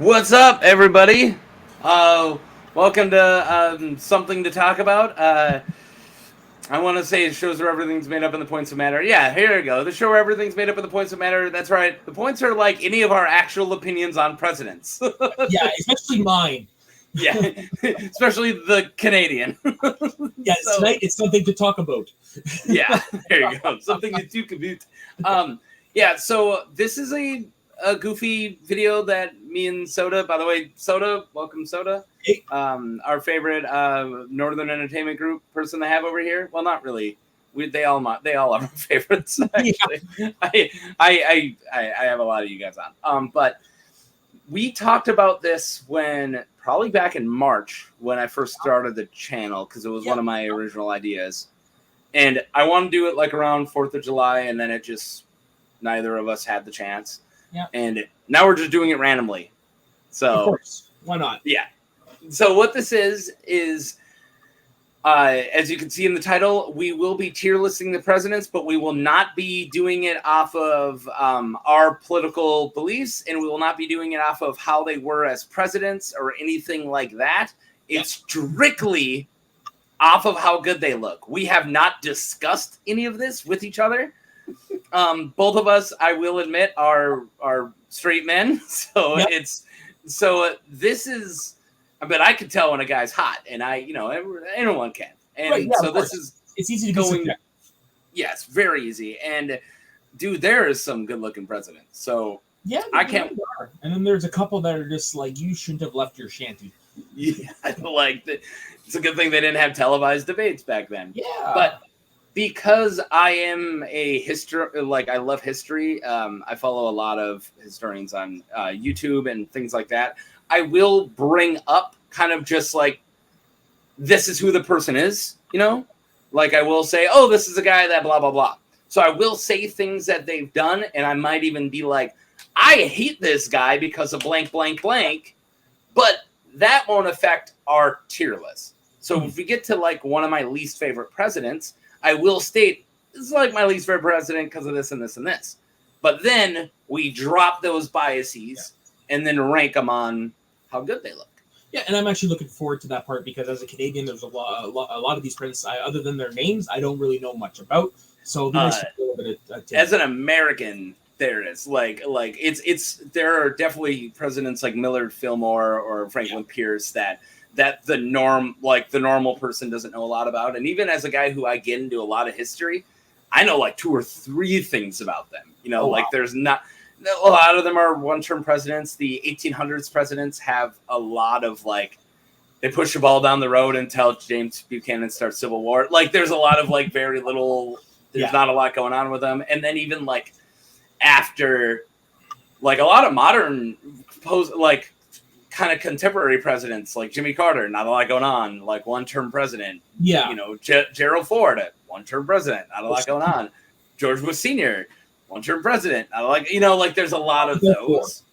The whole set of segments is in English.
What's up, everybody? Uh, Welcome to Something to Talk About. I want to say it shows where everything's made up in the points that matter. Yeah, here we go. The show where everything's made up in the points that matter. That's right. The points are like any of our actual opinions on presidents. Yeah, especially mine. Yeah, especially the Canadian. Yeah, So- tonight it's something to talk about. Yeah, there you go. Something to do commute. Yeah, so this is a goofy video that me and Soda, by the way, Soda, welcome Soda. Hey. Our favorite Northern Entertainment Group person to have over here. Well, not really. They all are my favorites. Actually, I have a lot of you guys on. But we talked about this when probably back in March when I first started the channel because it was one of my original ideas, and I wanted to do it like around 4th of July, and then it just neither of us had the chance. Yeah. And now we're just doing it randomly. So Of course, why not? yeah. So what this is as you can see in the title, we will be tier listing the presidents, but we will not be doing it off of our political beliefs, and we will not be doing it off of how they were as presidents or anything like that. It's strictly off of how good they look. We have not discussed any of this with each other. Both of us, I will admit, are straight men, so this is. But I can tell when a guy's hot, and anyone can. And so this is it's easy to go in. Yes, very easy. And dude, there is some good-looking presidents. So yeah, I can't. And then there's a couple that are just like, you shouldn't have left your shanty. Yeah, it's a good thing they didn't have televised debates back then. Yeah, but because I am a I love history. I follow a lot of historians on YouTube and things like that. I will bring up kind of just like, this is who the person is, like I will say, oh, this is a guy that blah, blah, blah. So I will say things that they've done. And I might even be like, I hate this guy because of blank, blank, blank, but that won't affect our tier list. So if we get to like one of my least favorite presidents, I will state this is like my least favorite president because of this and this and this. But then we drop those biases and then rank them on how good they look. Yeah, and I'm actually looking forward to that part because as a Canadian, there's a lot of these presidents, other than their names, I don't really know much about. So nice a little bit of as an American, there is like it's there are definitely presidents like Millard Fillmore or Franklin Pierce that the normal person doesn't know a lot about. And even as a guy who I get into a lot of history, I know like 2 or 3 things about them. There's not. A lot of them are one-term presidents. The 1800s presidents have a lot of they push the ball down the road until James Buchanan starts Civil War. There's a lot of very little. There's not a lot going on with them. And then even after, a lot of modern kind of contemporary presidents like Jimmy Carter, not a lot going on. One-term president. Yeah. Gerald Ford, one-term president, not a lot going on. George Bush Sr., one-term president. There's a lot of those.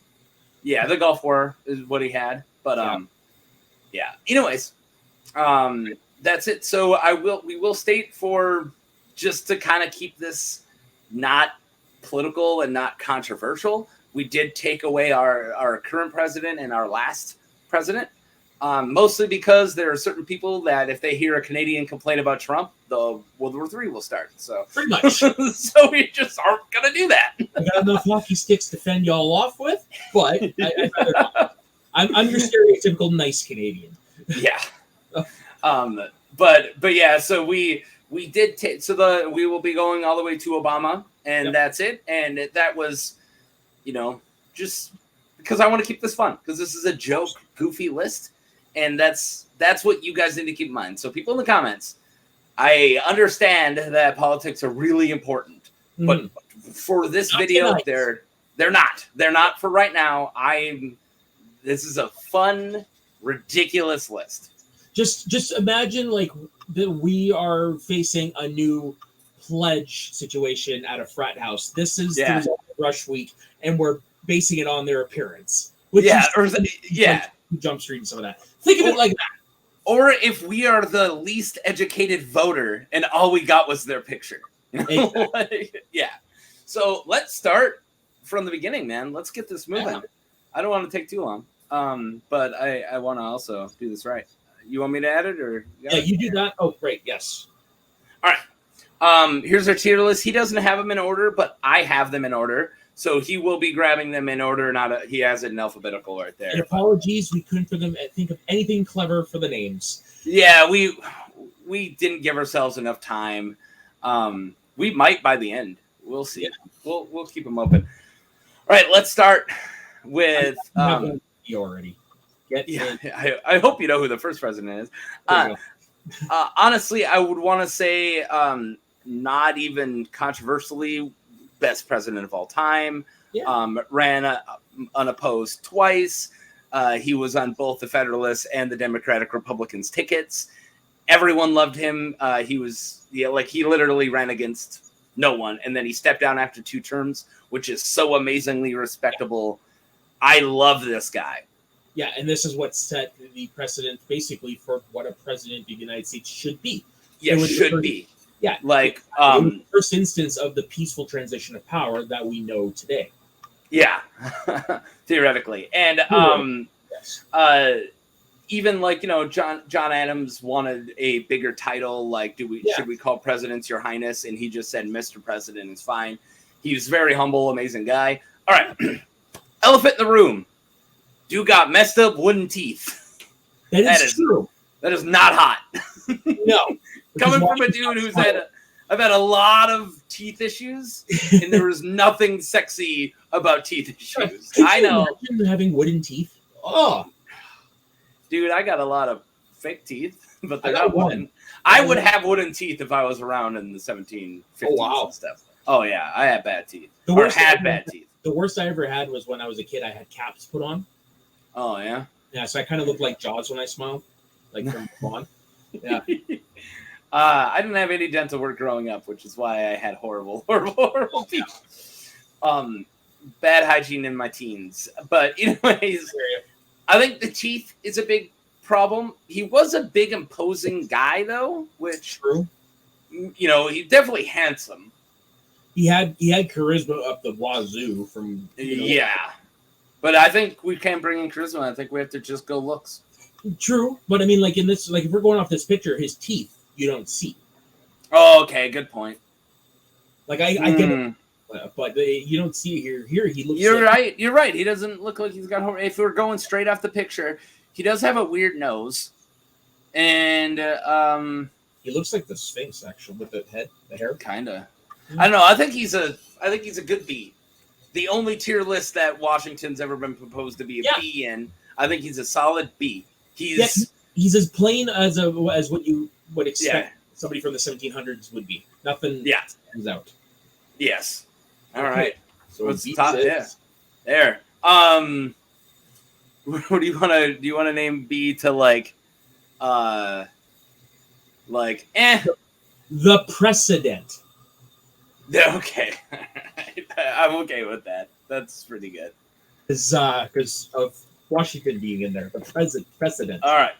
Yeah, the Gulf War is what he had. But yeah. Anyways, that's it. So we will state for just to kind of keep this not political and not controversial. We did take away our current president and our last president. Mostly because there are certain people that if they hear a Canadian complain about Trump, the World War III will start. So pretty much. So we just aren't going to do that. I got enough hockey sticks to fend y'all off with, but I'd rather not. I'm your stereotypical nice Canadian. Yeah. But yeah, so we did take, we will be going all the way to Obama, and that's it. And that was, just because I want to keep this fun, because this is a joke, goofy list. And that's what you guys need to keep in mind. So people in the comments, I understand that politics are really important, but for this video, they're not for right now. This is a fun, ridiculous list. Just imagine that we are facing a new pledge situation at a frat house. This is the result of Rush Week, and we're basing it on their appearance. Jump Street and some of that. Think of it like that. Or if we are the least educated voter and all we got was their picture. Exactly. Yeah. So let's start from the beginning, man. Let's get this moving. Yeah. I don't want to take too long. But I want to also do this right. You want me to add it or? Yeah, you do that. Oh, great. Yes. All right. Here's our tier list. He doesn't have them in order, but I have them in order. So he will be grabbing them in order. He has it in alphabetical right there. And apologies, we couldn't think of anything clever for the names. Yeah, we didn't give ourselves enough time. We might by the end. We'll see. Yeah. We'll keep them open. All right, let's start with. You already. I hope you know who the first president is. Honestly, I would want to say, not even controversially, best president of all time. Yeah. Ran unopposed twice. He was on both the Federalists and the Democratic Republicans tickets. Everyone loved him. He literally ran against no one, and then he stepped down after 2 terms, which is so amazingly respectable. I love this guy. Yeah, and this is what set the precedent basically for what a president of the United States should be. Yeah, should be. Yeah, like the first instance of the peaceful transition of power that we know today. Yeah, theoretically, and yes. Even John Adams wanted a bigger title. Like, should we call presidents Your Highness? And he just said Mr. President is fine. He was very humble, amazing guy. All right, elephant in the room. Dude got messed up wooden teeth. That is true. That is not hot. No. Coming from a dude who's I've had a lot of teeth issues, and there was nothing sexy about teeth issues. I know. Imagine having wooden teeth. Oh, dude, I got a lot of fake teeth, but they're not wooden. I would have wooden teeth if I was around in the 1750s and stuff. Oh yeah, I had bad teeth. Bad teeth. The worst I ever had was when I was a kid. I had caps put on. Oh yeah. Yeah, so I kind of look like Jaws when I smile, like from Bond. Yeah. I didn't have any dental work growing up, which is why I had horrible teeth. Bad hygiene in my teens. But anyways, I think the teeth is a big problem. He was a big imposing guy though, which true. He's definitely handsome. He had charisma up the wazoo from Yeah. But I think we can't bring in charisma. I think we have to just go looks. True, but I mean, like in this, like if we're going off this picture, his teeth you don't see. Oh, okay, good point. Like I get it, but you don't see it here. Here he looks. You're right. You're right. He doesn't look like he's got. If we're going straight off the picture, he does have a weird nose, and he looks like the Sphinx actually with the hair. Kinda. I don't know. I think he's a good B. The only tier list that Washington's ever been proposed to be a B in. I think he's a solid B. He's as plain as what you would expect somebody from the 1700s would be. Nothing comes out. Yes. All right. So what's the top? Yeah. There. What do you want to? Do you want to name B to The precedent. Okay. I'm okay with that. That's pretty good. Because of Washington being in there, the precedent. All right.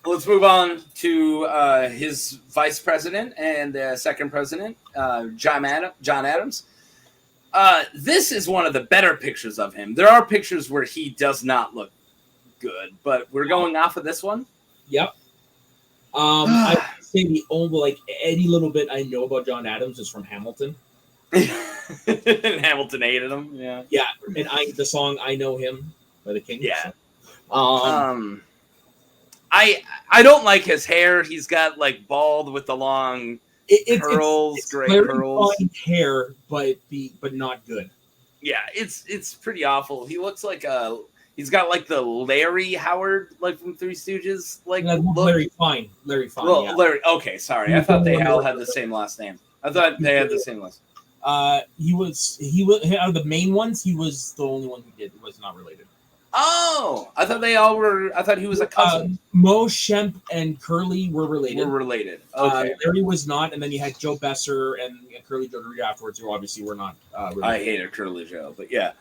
Let's move on to his vice president and second president, John Adams. This is one of the better pictures of him. There are pictures where he does not look good, but we're going off of this one. Yep. I would say the only any little bit I know about John Adams is from Hamilton. And Hamilton hated him. Yeah. Yeah, and the song "I Know Him" by the Kings. Yeah. I don't like his hair. He's got bald with the long curls, it's gray very curls. Fine hair, but not good. Yeah, it's pretty awful. He looks like he's got the Larry Howard from Three Stooges look. Larry Fine. Well, yeah. Larry. Okay, sorry. I thought they all had the same last name. I thought they had the same last. He was out of the main ones. He was the only one who was not related. Oh, I thought they all were. I thought he was a cousin. Mo, Shemp, and Curly were related. Okay. Larry was not, and then you had Joe Besser and Curly Joe Dorito afterwards, who obviously were not related. I hated Curly Joe, but yeah.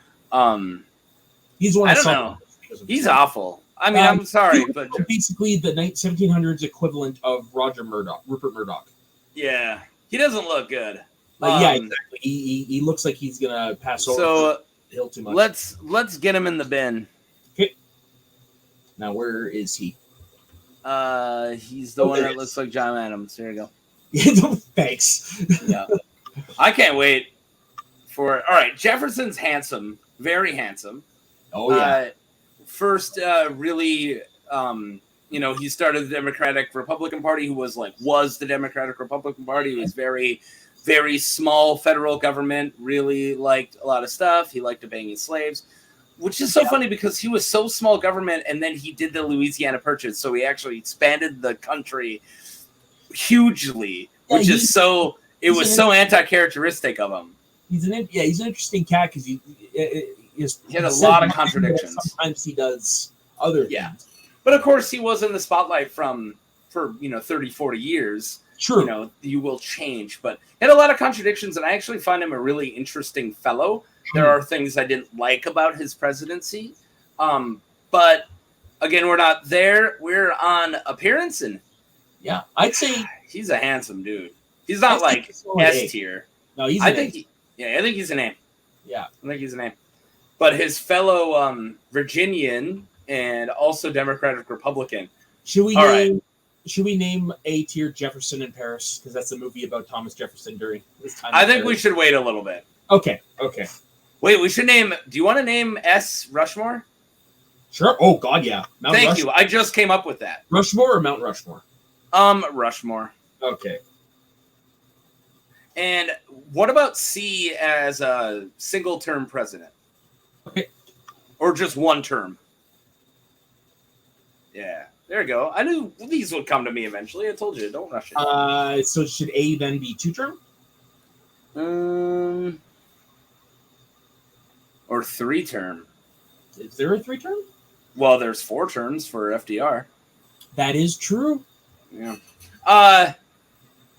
He's one. I don't know. He's awful. I mean, I'm sorry, but basically the 1700s equivalent of Rupert Murdoch. Yeah, he doesn't look good. Yeah, exactly. He looks like he's gonna pass over. So the hill too much. Let's get him in the bin. Okay. Now, where is he? He's the one that looks like John Adams. There you go. Thanks. Yeah. I can't wait for. All right, Jefferson's handsome, very handsome. Oh yeah. First, really, he started the Democratic Republican Party, who was the Democratic Republican Party. He was very, very small federal government. Really liked a lot of stuff. He liked obeying his slaves, which is so funny because he was so small government, and then he did the Louisiana Purchase, so he actually expanded the country hugely, which is so. It was so anti-characteristic of him. He's an interesting cat because he had a lot of contradictions. Sometimes he does other things. But of course, he was in the spotlight for 30, 40 years. True. You will change, but he had a lot of contradictions, and I actually find him a really interesting fellow. There are things I didn't like about his presidency, but again, we're not there. We're on appearance, and I'd say he's a handsome dude. He's not like S tier. No, he's. I think he's an A. Yeah, I think he's an A. But his fellow Virginian and also Democratic Republican. Should we name A tier Jefferson in Paris, because that's a movie about Thomas Jefferson during his time? I think we should wait a little bit. Okay. Wait, we should name. Do you want to name S Rushmore? Sure. Oh God, yeah. Thank you. I just came up with that. Rushmore or Mount Rushmore? Rushmore. Okay. And what about C as a single-term president? Okay. Or just one term? Yeah, there you go. I knew these would come to me eventually. I told you, don't rush it. So should A then be 2-term? Or 3-term. Is there a 3-term? Well, there's 4 terms for FDR. That is true. Yeah.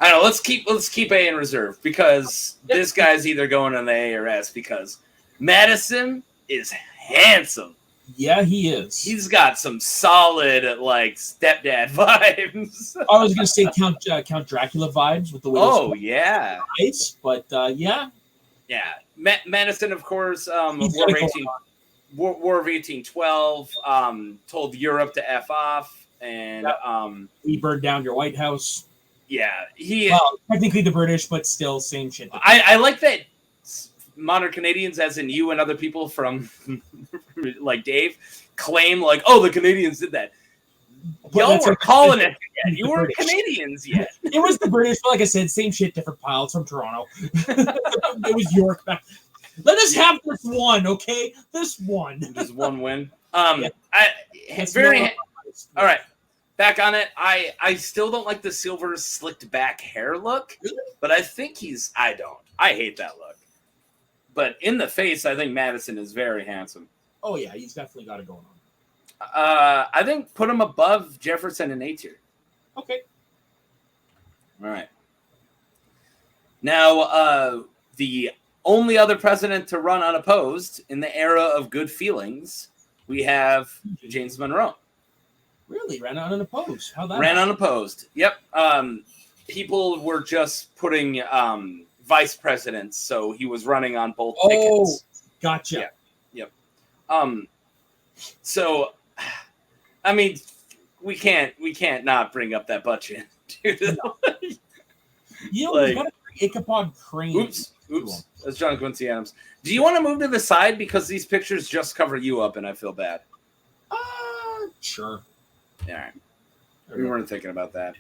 I don't know. Let's keep A in reserve because this guy's either going on the A or S because Madison is handsome. Yeah, he is. He's got some solid stepdad vibes. I was gonna say Count Dracula vibes with the way. Oh yeah. Nice, but yeah. Yeah, Madison, of course, War of 1812, told Europe to F off, and he burned down your White House. Yeah, technically the British, but still same shit. I like that modern Canadians, as in you and other people from like Dave, claim the Canadians did that. Y'all were calling it. You weren't Canadians yet. It was the British, but like I said, same shit, different piles from Toronto. It was York back. Let us have this one, okay? This one. Just one win. All right. Back on it. I still don't like the silver slicked back hair look, but I think I hate that look. But in the face, I think Madison is very handsome. Oh yeah, he's definitely got it going on. I think put him above Jefferson in A tier. Okay. All right. Now, the only other president to run unopposed in the era of good feelings, we have James Monroe. Really? Ran unopposed? How that ran unopposed. Yep. People were just putting vice presidents, so he was running on both tickets. Gotcha. Yep. So, I mean, we can't not bring up that budget, dude. We got a Ichabod Crane. Oops. That's John Quincy Adams. Do you want to move to the side because these pictures just cover you up, and I feel bad? Sure. All right. We weren't thinking about that.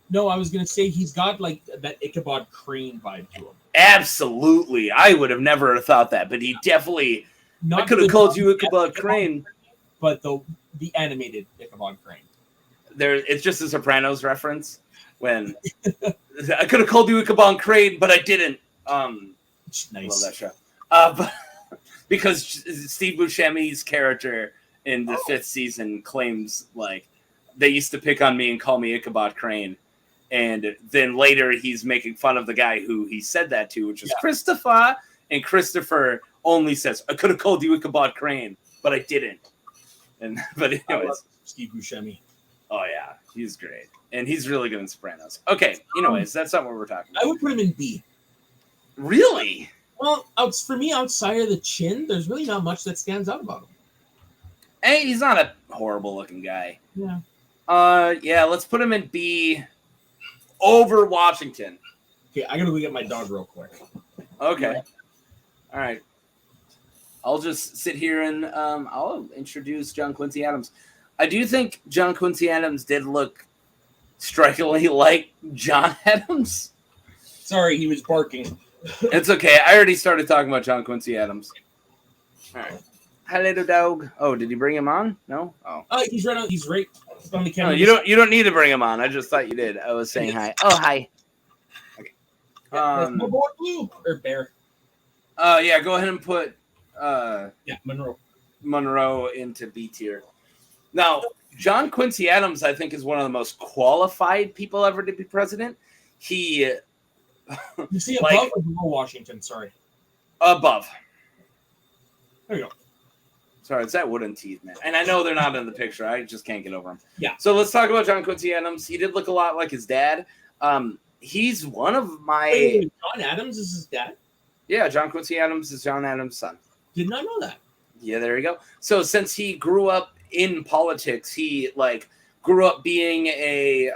No, I was gonna say he's got that Ichabod Crane vibe to him. Absolutely, I would have never thought that, but he definitely. I could have called you Ichabod Crane, but the animated Ichabod Crane. It's just a Sopranos reference when I could have called you Ichabod Crane, but I didn't. Nice. I love that show. But because Steve Buscemi's character in the 5th season claims they used to pick on me and call me Ichabod Crane. And then later he's making fun of the guy who he said that to, which is Christopher. And Christopher only says, I could have called you Ichabod Crane, but I didn't. But anyways. Steve Buscemi. Oh, yeah. He's great. And he's really good in Sopranos. Okay. Anyways, that's not what we're talking about. I would put him in B. Really? Well, for me, outside of the chin, there's really not much that stands out about him. Hey, he's not a horrible looking guy. Yeah. Yeah, let's put him in B over Washington. Okay, I gotta go get my dog real quick. Okay. All right. I'll just sit here and I'll introduce John Quincy Adams. I do think John Quincy Adams did look strikingly like John Adams. Sorry, he was barking. It's okay. I already started talking about John Quincy Adams. All right. Hi, little dog. Oh, did you bring him on? No? Oh. He's right on the camera. No, you don't need to bring him on. I just thought you did. I was saying hi. Oh, hi. Okay. My boy Blue or Bear. Yeah, go ahead and put Monroe into B tier. Now, John Quincy Adams, I think, is one of the most qualified people ever to be president. He you see above or below Washington, sorry. Above. There you go. Sorry, it's that wooden teeth, man. And I know they're not in the picture. I just can't get over them. Yeah. So let's talk about John Quincy Adams. He did look a lot like his dad. He's one of my... Wait, John Adams is his dad? Yeah, John Quincy Adams is John Adams' son. Did not know that. Yeah, there you go. So since he grew up in politics, he grew up being a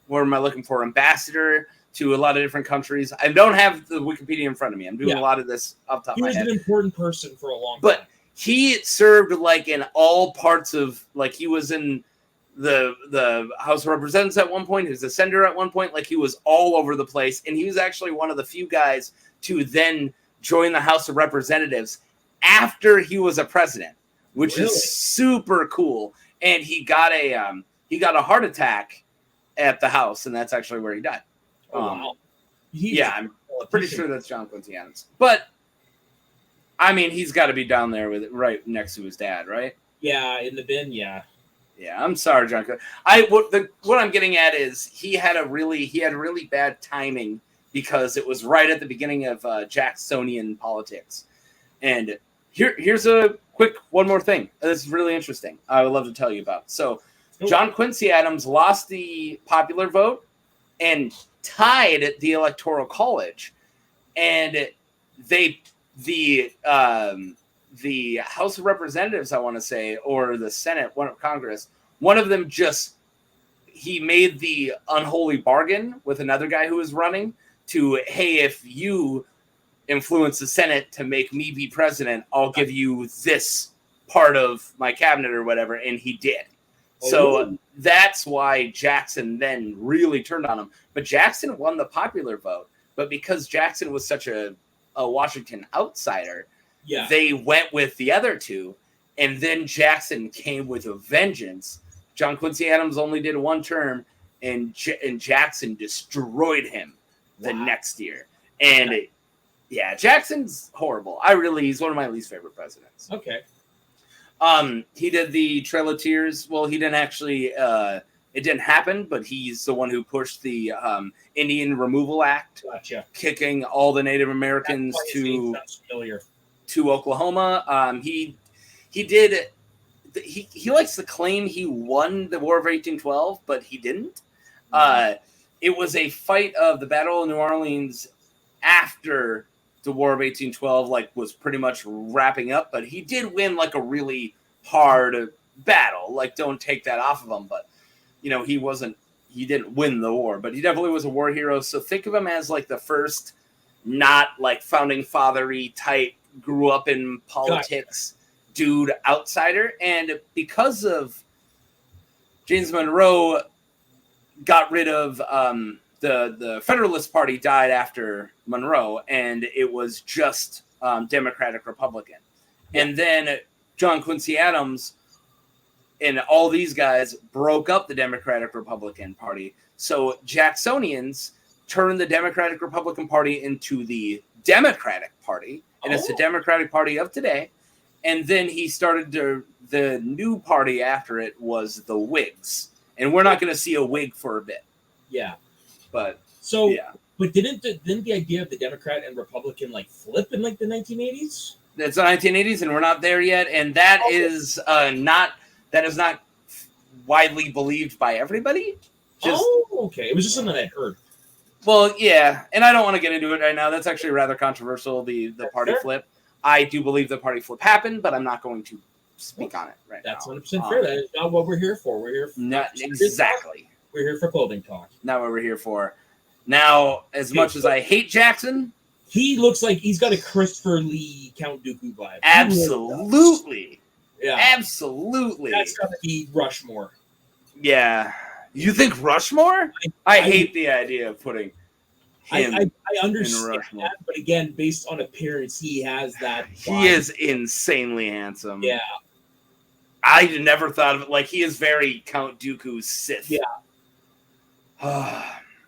what am I looking for? Ambassador to a lot of different countries. I don't have the Wikipedia in front of me. I'm doing a lot of this off the top of my head. He was an important person for a long time. But he served in all parts of he was in the House of Representatives at one point. He was a senator at one point. He was all over the place, and he was actually one of the few guys to then join the House of Representatives after he was a president, which is super cool. And he got a heart attack at the House, and that's actually where he died. Oh, wow. Yeah, I'm pretty sure that's John Quincy Adams. But I mean, he's got to be down there with right next to his dad, right? Yeah, in the bin. Yeah. Yeah, I'm sorry, John. What I'm getting at is he had really bad timing because it was right at the beginning of Jacksonian politics. And here's a quick one more thing. This is really interesting. I would love to tell you about. So John Quincy Adams lost the popular vote and tied the Electoral College, and the House of Representatives, I want to say, or the Senate, Congress, one of them he made the unholy bargain with another guy who was running to, hey, if you influence the Senate to make me be president, I'll give you this part of my cabinet or whatever, and he did. So that's why Jackson then really turned on him. But Jackson won the popular vote. But because Jackson was such a Washington outsider, they went with the other two. And then Jackson came with a vengeance. John Quincy Adams only did one term, and Jackson destroyed him the next year. And Jackson's horrible. He's one of my least favorite presidents. Okay. He did the Trail of Tears. Well, he didn't actually, it didn't happen, but he's the one who pushed the Indian Removal Act, kicking all the Native Americans to Oklahoma. He likes to claim he won the War of 1812, but he didn't. It was a fight of the Battle of New Orleans after the War of 1812 was pretty much wrapping up, but he did win a really hard battle. Don't take that off of him, but he didn't win the war, but he definitely was a war hero. So think of him as the first not founding father-y type, grew up in politics dude outsider. And because of James Monroe got rid of the Federalist Party died after Monroe, and it was just Democratic Republican. And then John Quincy Adams and all these guys broke up the Democratic Republican Party. So Jacksonians turned the Democratic Republican Party into the Democratic Party, and it's the Democratic Party of today. And then he started the new party after it was the Whigs. And we're not going to see a Whig for a bit. Yeah. But but didn't the idea of the Democrat and Republican flip in the 1980s? It's the 1980s, and we're not there yet, and that is not widely believed by everybody. It was just something I heard. Well, yeah, and I don't want to get into it right now. That's actually rather controversial. The party flip. I do believe the party flip happened, but I'm not going to speak on it right That's now. 100% fair. That is not what we're here for. We're here for not exactly. We're here for clothing talk. Not what we're here for. Now, as much as I hate Jackson, he looks like he's got a Christopher Lee Count Dooku vibe. Absolutely. Yeah. Absolutely. That's gotta be Rushmore. Yeah. You think Rushmore? I hate the idea of putting him I understand in Rushmore. that, but again, based on appearance, he has that vibe. He is insanely handsome. Yeah. I never thought of it. Like, he is very Count Dooku Sith. Yeah. All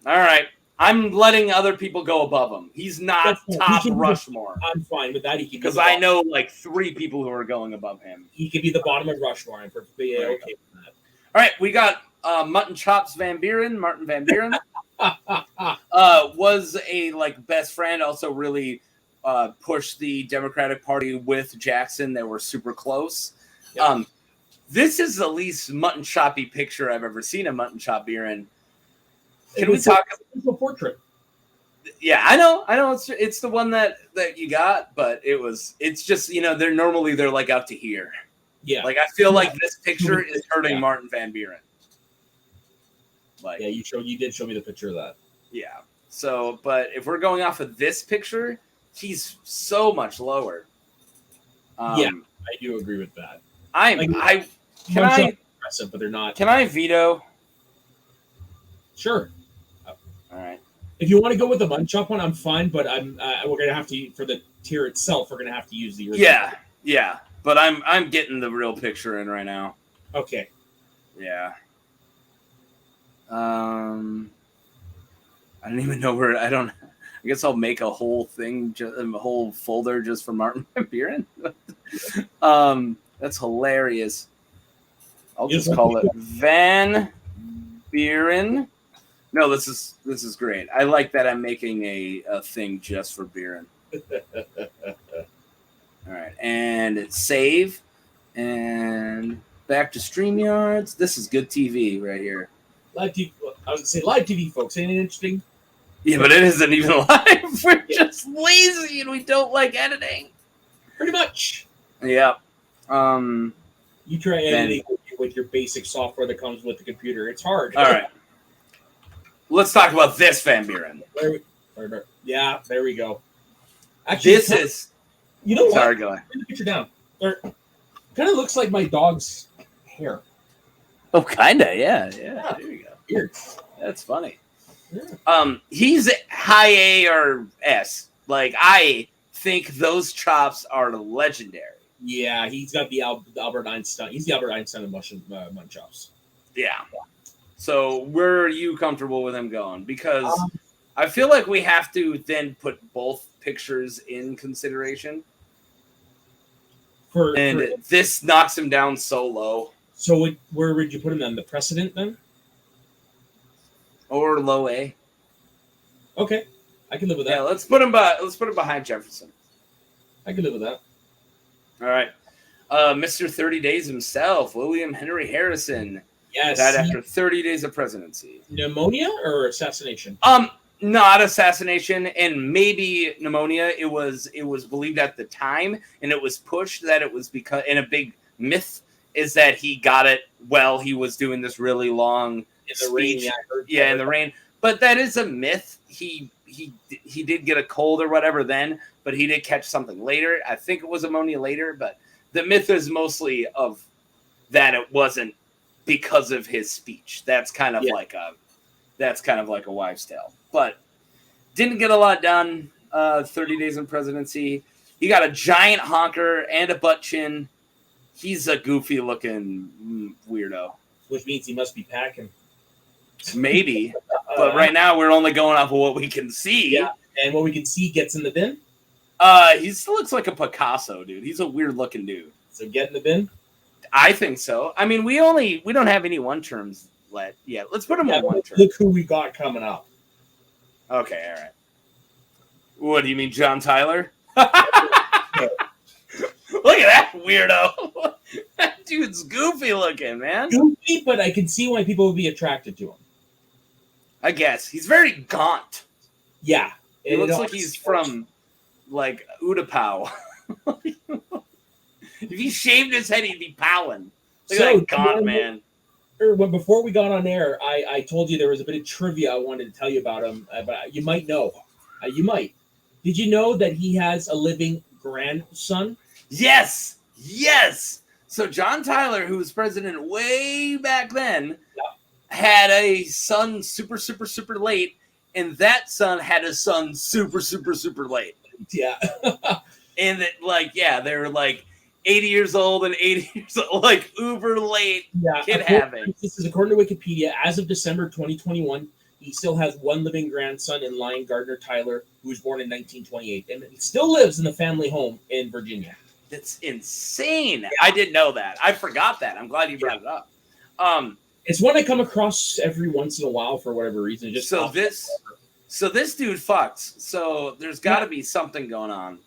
right. I'm letting other people go above him. He's not top Rushmore. I'm fine with that. Because I know like 3 people who are going above him. He could be the bottom of Rushmore. I'm perfectly okay with that. All right, we got Mutton Chops Van Buren. Martin Van Buren was a like best friend. Also, really pushed the Democratic Party with Jackson. They were super close. Yep. This is the least mutton choppy picture I've ever seen of Mutton Chop Buren. Can we talk? It's a portrait. Yeah, I know. It's the one that you got, but it's just they're like out to here. Yeah, like I feel like this picture is hurting Martin Van Buren. Like, yeah, you did show me the picture of that. Yeah. So, but if we're going off of this picture, he's so much lower. Yeah, I do agree with that. Impressive, but they're not. Can I veto? Sure. All right. If you want to go with the mutton chop one, I'm fine. But we're gonna have to for the tier itself. We're gonna have to use the original. Yeah. But I'm getting the real picture in right now. Okay. Yeah. I don't even know where. I guess I'll make a whole thing, a whole folder just for Martin Van Buren. That's hilarious. I'll just call it Van Buren. No, this is great. I like that I'm making a thing just for Buren. All right, and save, and back to StreamYards. This is good TV right here. Live TV. I was gonna say live TV, folks. Ain't it interesting? Yeah, but it isn't even live. We're just lazy and we don't like editing. Pretty much. Yeah. You try editing with your basic software that comes with the computer. It's hard. All right. Let's talk about this Van Buren. Yeah, there we go. Actually, this is. You know what? Sorry, go ahead. Put the picture down. Kind of looks like my dog's hair. Oh, kinda, yeah. There you go. Weird. That's funny. Yeah. He's high A or S. Like, I think those chops are legendary. Yeah, he's got the Albert Einstein. He's the Albert Einstein of mutton chops. Yeah. So, where are you comfortable with him going? Because I feel like we have to then put both pictures in consideration. This knocks him down so low. So where would you put him then? The precedent then? Or low A. Okay. I can live with that. Yeah, let's put him behind Jefferson. I can live with that. All right. Mr. 30 Days himself, William Henry Harrison. Yes. Died after 30 days of presidency. Pneumonia or assassination? Not assassination, and maybe pneumonia. It was believed at the time, and it was pushed that it was because, and a big myth is that he got it while he was doing this really long in the speech. rain. Yeah, in the rain. But that is a myth. He did get a cold or whatever then, but he did catch something later. I think it was pneumonia later, but the myth is mostly of that it wasn't because of his speech. That's kind of like a wives' tale. But didn't get a lot done. 30 days in presidency. He got a giant honker and a butt chin. He's a goofy looking weirdo. Which means he must be packing. Maybe. But right now we're only going off of what we can see. Yeah. And what we can see gets in the bin? He still looks like a Picasso, dude. He's a weird looking dude. So get in the bin? I think so. I mean, we don't have any one terms yet. Let's put him on one term. Look who we got coming up. Okay, all right. What do you mean, John Tyler? Look at that weirdo. That dude's goofy looking, man. Goofy, but I can see why people would be attracted to him. I guess. He's very gaunt. Yeah. It looks like he's from, like, Utapau. If he shaved his head, he'd be powling. Look So, at that gaunt man. Before we got on air, I told you there was a bit of trivia I wanted to tell you about him, but you might know. You might. Did you know that he has a living grandson? Yes. So John Tyler, who was president way back then, had a son super late, and that son had a son super late. Yeah. And that, they were like 80 years old and 80 years old, like uber late kid having. This is according to Wikipedia. As of December 2021, he still has one living grandson in Lion Gardner Tyler, who was born in 1928, and he still lives in the family home in Virginia. That's insane. Yeah. I didn't know that. I forgot that. I'm glad you brought it up. It's one I come across every once in a while for whatever reason. So this dude fucks. So there's got to be something going on.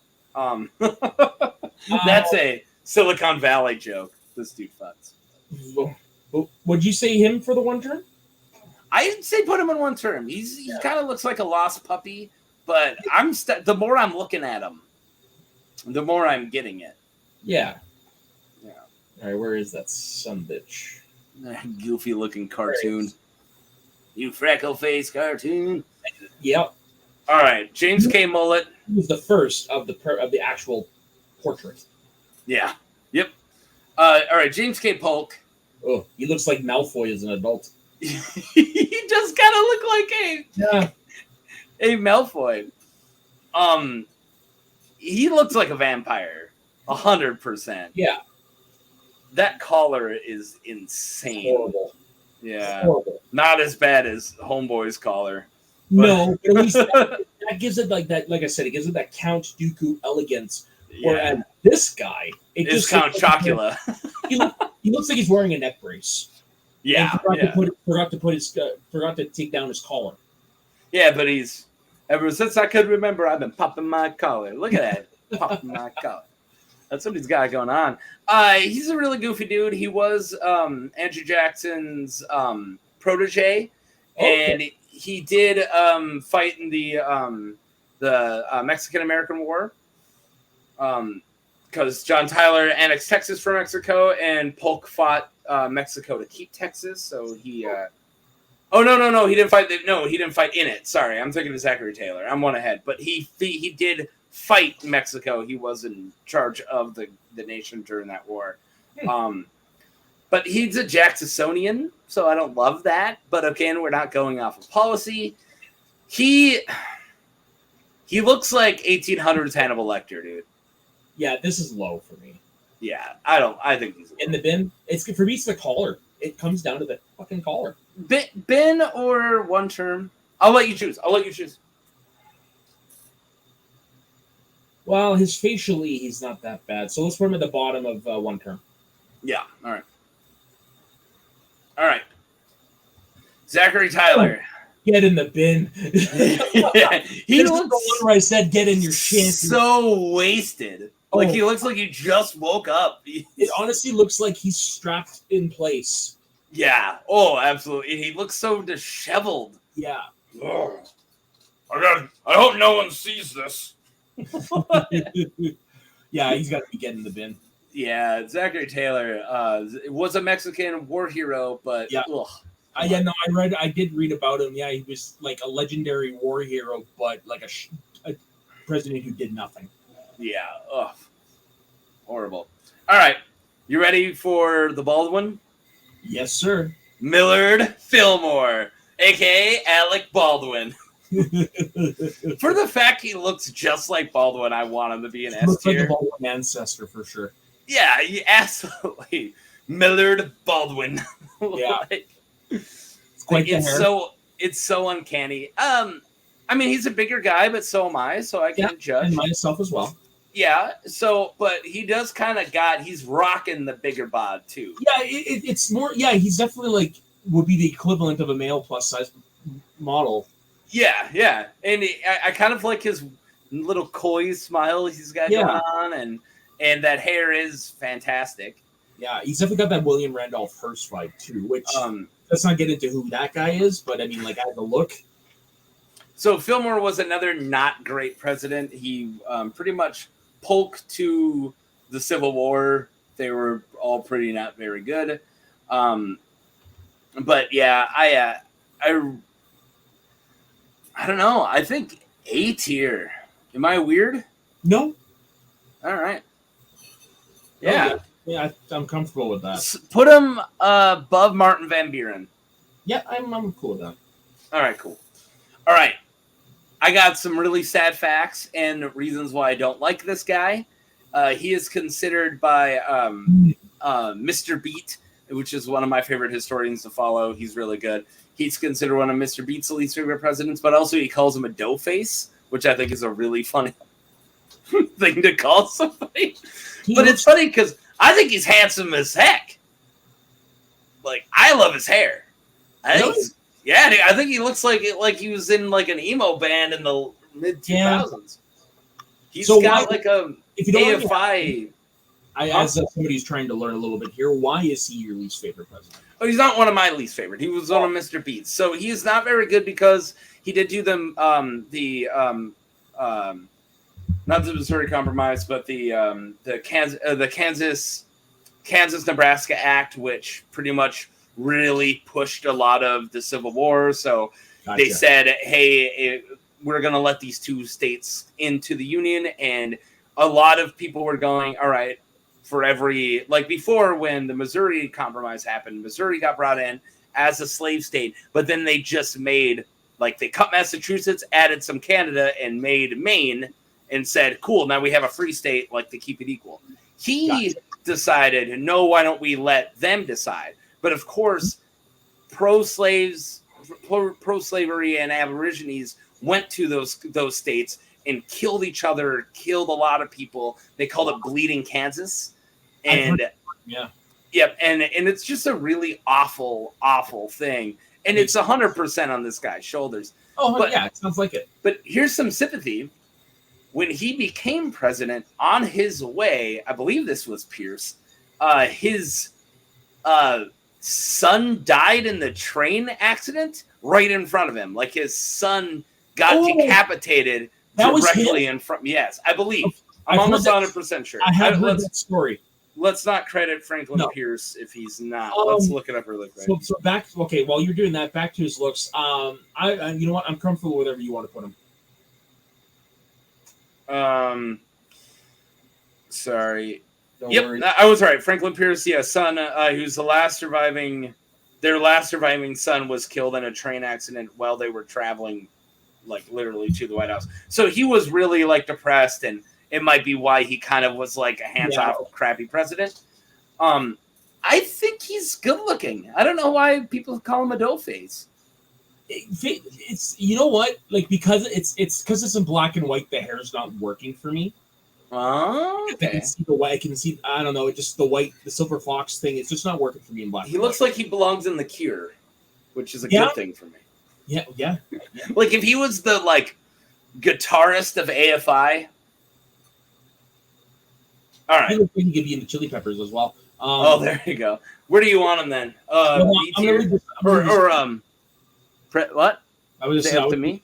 That's a Silicon Valley joke. This dude fucks. Would you say him for the one term? I'd say put him in one term. He kind of looks like a lost puppy, but the more I'm looking at him, the more I'm getting it. Yeah. All right, where is that sumbitch? Goofy looking cartoon. You freckle face cartoon. Yep. All right, James K. Mullet. He was the first of the actual portrait. Yeah. Yep. All right, James K. Polk. Oh, he looks like Malfoy as an adult. He just kind of look like a Malfoy. He looks like a vampire, 100%. Yeah. That collar is insane. Horrible. Yeah. Horrible. Not as bad as Homeboy's collar. No, but at least that gives it like that. Like I said, it gives it that Count Dooku elegance. Yeah. Whereas this guy, it's Count Chocula. He looks like he's wearing a neck brace. Yeah. Forgot to take down his collar. Yeah, but ever since I could remember, I've been popping my collar. Look at that, popping my collar. That's what he's got going on. He's a really goofy dude. He was Andrew Jackson's protege, and he did fight in the Mexican-American War. Because John Tyler annexed Texas from Mexico, and Polk fought Mexico to keep Texas. So he. No, he didn't fight. He didn't fight in it. Sorry, I'm thinking of Zachary Taylor. I'm one ahead, but he did fight Mexico. He was in charge of the nation during that war. But he's a Jacksonian, so I don't love that. But again, we're not going off of policy. He looks like 1800s Hannibal Lecter, dude. Yeah, this is low for me. Yeah, I think he's in the bin. It's for me. It's the collar. It comes down to the fucking collar. Bin or one term? I'll let you choose. Well, his facially, he's not that bad. So let's put him at the bottom of one term. Yeah. All right. Zachary Tyler. Get in the bin. Yeah, he looks the one where I said get in your shanty. So wasted. Like he looks like he just woke up. It honestly looks like he's strapped in place. Yeah. Oh, absolutely. He looks so disheveled. Yeah. I hope no one sees this. Yeah, he's got to be getting in the bin. Yeah, Zachary Taylor was a Mexican war hero, but I did read about him. Yeah, he was like a legendary war hero, but like a president who did nothing. Yeah. Ugh. Horrible. All right. You ready for the bald one? Yes, sir. Millard Fillmore, a.k.a. Alec Baldwin. For the fact he looks just like Baldwin, I want him to be an S tier. Looks like a Baldwin ancestor for sure. Yeah, absolutely. Millard Baldwin. Yeah. It's quite the hair. It's so uncanny. I mean, he's a bigger guy, but so am I, so I can judge. And myself as well. Yeah, but he does kind of he's rocking the bigger bod, too. Yeah, it's more, he's definitely would be the equivalent of a male plus size model. Yeah. And I kind of like his little coy smile he's got going on, and that hair is fantastic. Yeah, he's definitely got that William Randolph Hearst vibe, too, which let's not get into who that guy is, but I mean, the look. So Fillmore was another not great president. He pretty much Polk to the Civil War, they were all pretty not very good. But yeah, I don't know. I think A tier. Am I weird? No. All right. Yeah. Yeah, I'm comfortable with that. Put him above Martin Van Buren. Yeah, I'm cool with that. All right, cool. All right. I got some really sad facts and reasons why I don't like this guy. He is considered by Mr. Beat, which is one of my favorite historians to follow. He's really good. He's considered one of Mr. Beat's least favorite presidents, but also he calls him a dough face, which I think is a really funny thing to call somebody. But it's funny because I think he's handsome as heck. Like, I love his hair. I think he looks like he was in like an emo band in the mid 2000s. Yeah. He's got like a AFI. As somebody who's trying to learn a little bit here, why is he your least favorite president? Oh, he's not one of my least favorite. He was one of Mr. Beats. So he is not very good because he did do not the Missouri Compromise, but the Kansas-Nebraska Act, which pretty much really pushed a lot of the Civil War. So they said, hey, we're going to let these two states into the Union. And a lot of people were going, all right, for every, like before when the Missouri Compromise happened, Missouri got brought in as a slave state, but then they just made, like they cut Massachusetts, added some Canada, and made Maine, and said, cool, now we have a free state, like to keep it equal. He decided, no, why don't we let them decide? But of course, pro-slavery and Aborigines went to those states and killed each other, killed a lot of people. They called it Bleeding Kansas. And and it's just a really awful, awful thing. And it's 100% on this guy's shoulders. Oh, but, yeah, it sounds like it. But here's some sympathy. When he became president, on his way, I believe this was Pierce, his son died in the train accident right in front of him. Like his son got decapitated directly in front. Yes, I believe. I'm almost 100% sure. I have heard that story. Let's not credit Franklin Pierce if he's not. Let's look it up really quick. So back. Okay, while you're doing that, back to his looks. I you know what? I'm comfortable with whatever you want to put him. Sorry. Yep, I was right. Franklin Pierce, son, who's their last surviving son was killed in a train accident while they were traveling, like literally to the White House. So he was really like depressed, and it might be why he kind of was like a hands-off, crappy president. I think he's good looking. I don't know why people call him a dough face. It's you know what, like because it's because it's in black and white. The hair's not working for me. Oh, okay. I can see the white. I can see. I don't know. Just the white, the silver fox thing. It's just not working for me in black. He looks like he belongs in The Cure, which is a good thing for me. Yeah. Like if he was the like guitarist of AFI. All right. I think he could be into Chili Peppers as well. There you go. Where do you want him then? B tier what? I was just up to me.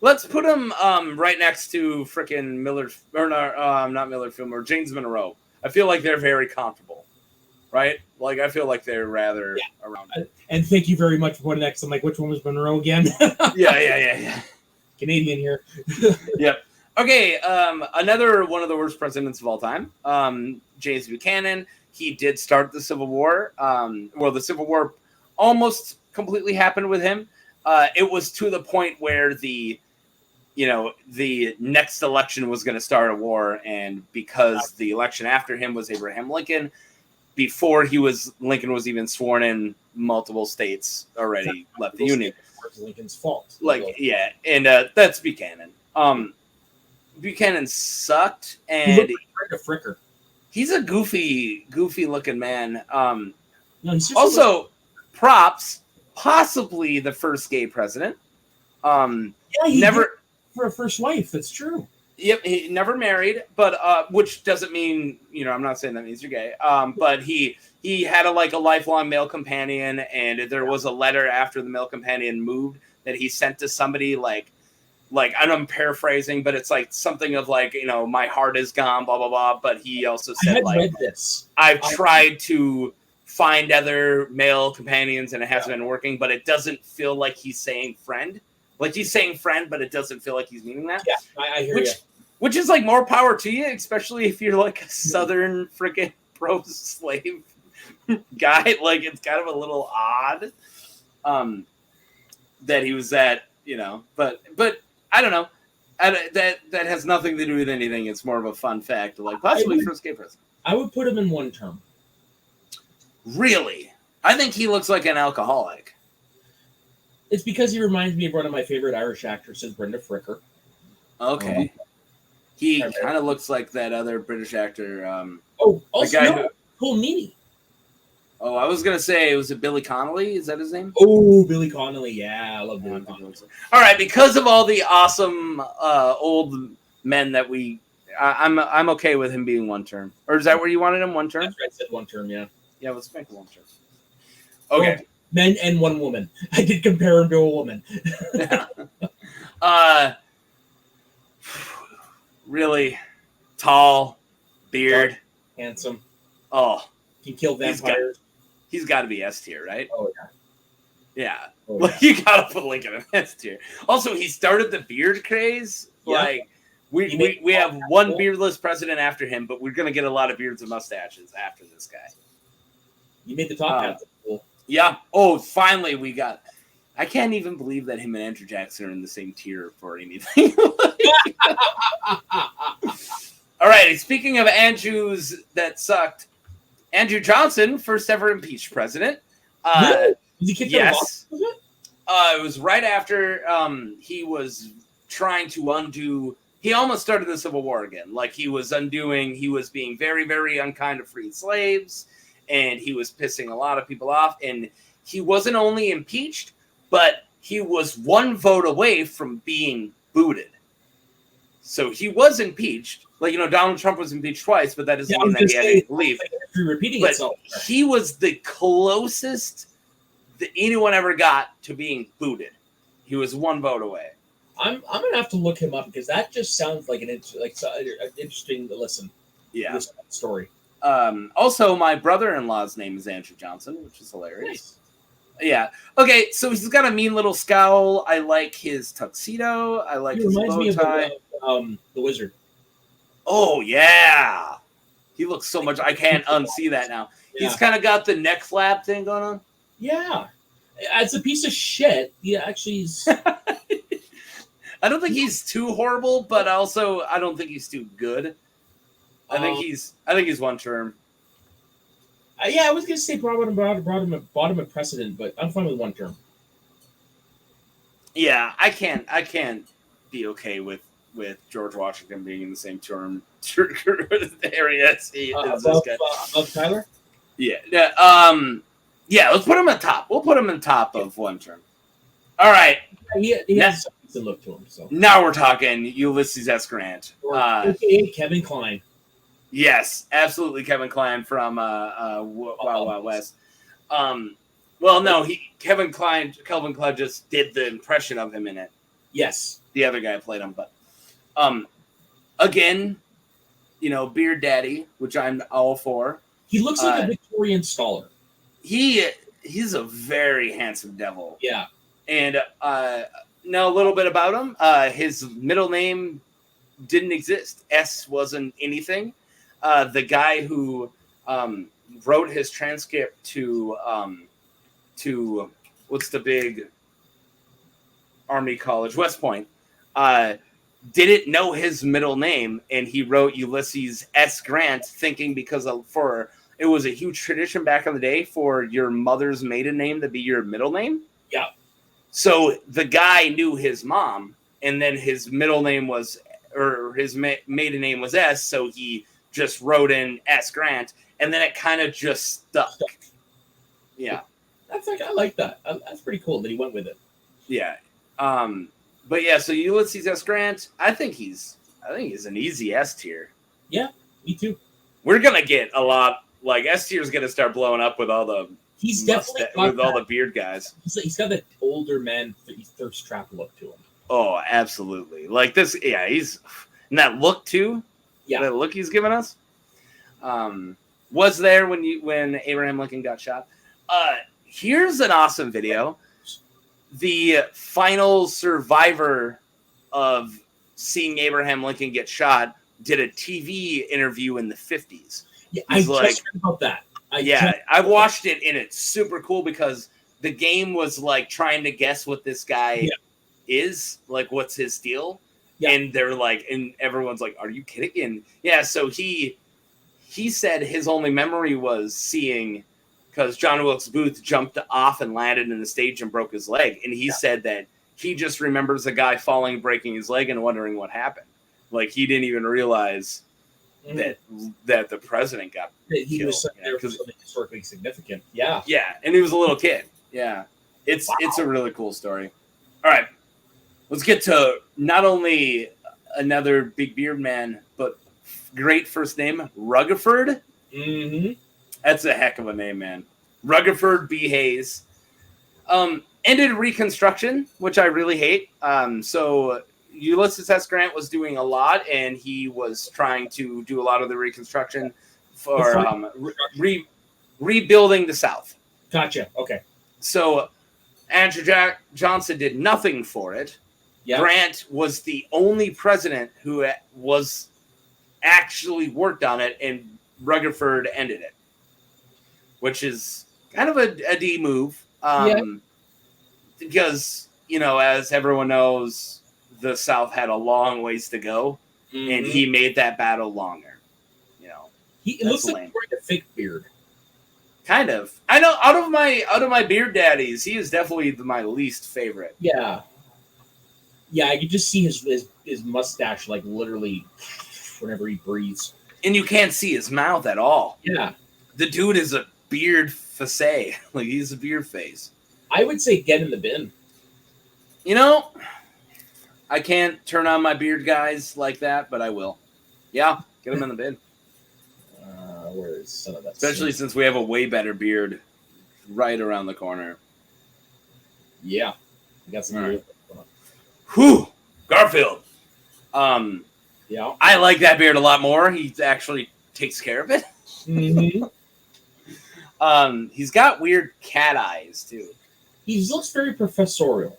Let's put him right next to frickin' Millard, or not Millard Fillmore, James Monroe. I feel like they're very comfortable, right? Like I feel like they're rather around. And thank you very much for putting next. I'm like, which one was Monroe again? Yeah. Canadian here. Yep. Okay, another one of the worst presidents of all time, James Buchanan. He did start the Civil War. The Civil War almost completely happened with him. It was to the point where the next election was going to start a war, and because the election after him was Abraham Lincoln, before Lincoln was even sworn in, multiple states already left the Union. It's Lincoln's fault. And that's Buchanan. Buchanan sucked, and he's a goofy looking man. Also, props, possibly the first gay president. He never for a first wife. That's true. Yep, he never married, but which doesn't mean I'm not saying that means you're gay. But he had a lifelong male companion, and there was a letter after the male companion moved that he sent to somebody like like, and I'm paraphrasing, but it's like something of like, my heart is gone, blah, blah, blah. But he also I said, had like, read this. I've tried to find other male companions and it hasn't been working, but it doesn't feel like he's saying friend. Like, he's saying friend, but it doesn't feel like he's meaning that. Yeah, I hear you. Which is like more power to you, especially if you're like a Southern freaking pro-slave guy. Like, it's kind of a little odd that he was that, but I don't know. That has nothing to do with anything. It's more of a fun fact, like possibly first gay president. I would put him in one term. Really? I think he looks like an alcoholic. It's because he reminds me of one of my favorite Irish actresses, Brenda Fricker. Okay. He kind of looks like that other British actor. Also Cole Meany. Oh, I was gonna say, was it Billy Connolly? Is that his name? Oh, Billy Connolly. Yeah, I love Billy Connolly. All right, because of all the awesome old men that I'm okay with him being one term. Or is that where you wanted him, one term? That's right, I said one term, yeah. Yeah, let's make it one term. Okay. Well, men and one woman. I did compare him to a woman. Really tall, beard, handsome. Oh, can kill vampires. He's got to be S tier, right? Oh yeah. Yeah. Well, you gotta put Lincoln in S tier. Also, he started the beard craze. Yeah. Like we have one beardless president after him, but we're gonna get a lot of beards and mustaches after this guy. You made the top half cool. Yeah. Oh, finally we got. I can't even believe that him and Andrew Jackson are in the same tier for anything. All right. Speaking of Andrews that sucked, Andrew Johnson, first ever impeached president. Really? Was he kicked out of office? It was right after he was trying to undo. He almost started the Civil War again. Like he was being very, very unkind to freed slaves, and he was pissing a lot of people off. And he wasn't only impeached, but he was one vote away from being booted. So he was impeached. Like, Donald Trump was impeached twice, but that doesn't mean that he had to leave. Repeating but itself. He was the closest that anyone ever got to being booted. He was one vote away. I'm gonna have to look him up because that just sounds like an interesting listen. Yeah, this story. Also, my brother-in-law's name is Andrew Johnson, which is hilarious. Nice. Yeah. Okay, so he's got a mean little scowl. I like his tuxedo. I like his bow tie. He reminds me of the Wizard. Oh yeah, he looks so much. I can't unsee that now. Yeah. He's kind of got the neck flap thing going on. Yeah, as a piece of shit, he actually is. I don't think he's too horrible, but also I don't think he's too good. I think he's one term. Yeah, I was gonna say brought him a precedent, but I'm fine with one term. Yeah, I can't be okay with George Washington being in the same term area as he is this guy. Above Tyler? Yeah. Yeah, let's put him on top. We'll put him on top of one term. All right. He has a look to him. So now we're talking Ulysses S. Grant. AKA Kevin Kline. Yes, absolutely, Kevin Kline from Wild Wild West. Well, no, Kelvin Kline just did the impression of him in it. Yes, the other guy played him, but again, Beard Daddy, which I'm all for. He looks like a Victorian scholar. He's a very handsome devil. Yeah, and know a little bit about him. His middle name didn't exist. S wasn't anything. The guy who wrote his transcript to what's the big Army college, West Point, didn't know his middle name, and he wrote Ulysses S. Grant, thinking it was a huge tradition back in the day for your mother's maiden name to be your middle name. Yeah. So the guy knew his mom, and then his middle name his maiden name was S, so he just wrote in S. Grant, and then it kind of just stuck. Yeah. I like that. That's pretty cool that he went with it. Yeah. But yeah, so Ulysses S. Grant, I think he's an easy S tier. Yeah, me too. We're gonna get a lot, like S tier is gonna start blowing up with all the definitely with all the beard guys. He's got that older man thirst trap look to him. Oh, absolutely. Like this, yeah, he's and that look too. Yeah. That look he's given us. Was there when Abraham Lincoln got shot. Here's an awesome video. The final survivor of seeing Abraham Lincoln get shot did a TV interview in the 50s. Yeah, I just heard about that. I watched it, and it's super cool because the game was like trying to guess what this guy is, like what's his deal. Yeah. And they're like, and everyone's like, "Are you kidding?" And yeah, so he said his only memory was seeing, because John Wilkes Booth jumped off and landed in the stage and broke his leg, and he said that he just remembers a guy falling, breaking his leg, and wondering what happened. Like he didn't even realize that the president got he killed. Was there for something historically significant. Yeah, and he was a little kid. Yeah, it's a really cool story. All right, let's get to not only another big beard man, but great first name, Rutherford. Mm-hmm. That's a heck of a name, man. Rutherford B. Hayes. Ended Reconstruction, which I really hate. So Ulysses S. Grant was doing a lot, and he was trying to do a lot of the Reconstruction for rebuilding the South. Gotcha. Okay. So Andrew Johnson did nothing for it. Yep. Grant was the only president who was actually worked on it, and Rutherford ended it, which is kind of a D move. Because, as everyone knows, the South had a long ways to go, and he made that battle longer. It looks like he's wearing a fake beard. Kind of. I know. Out of my beard daddies, he is definitely my least favorite. Yeah. Yeah, I could just see his mustache, like literally, whenever he breathes, and you can't see his mouth at all. Yeah, the dude is a beard face. Like he's a beard face. I would say get in the bin. I can't turn on my beard guys like that, but I will. Yeah, get him in the bin. Where is some of that? Especially since we have a way better beard right around the corner. Yeah, we got some. Right. Whew, Garfield. Yeah, I like that beard a lot more. He actually takes care of it. Mm-hmm. He's got weird cat eyes too. He looks very professorial.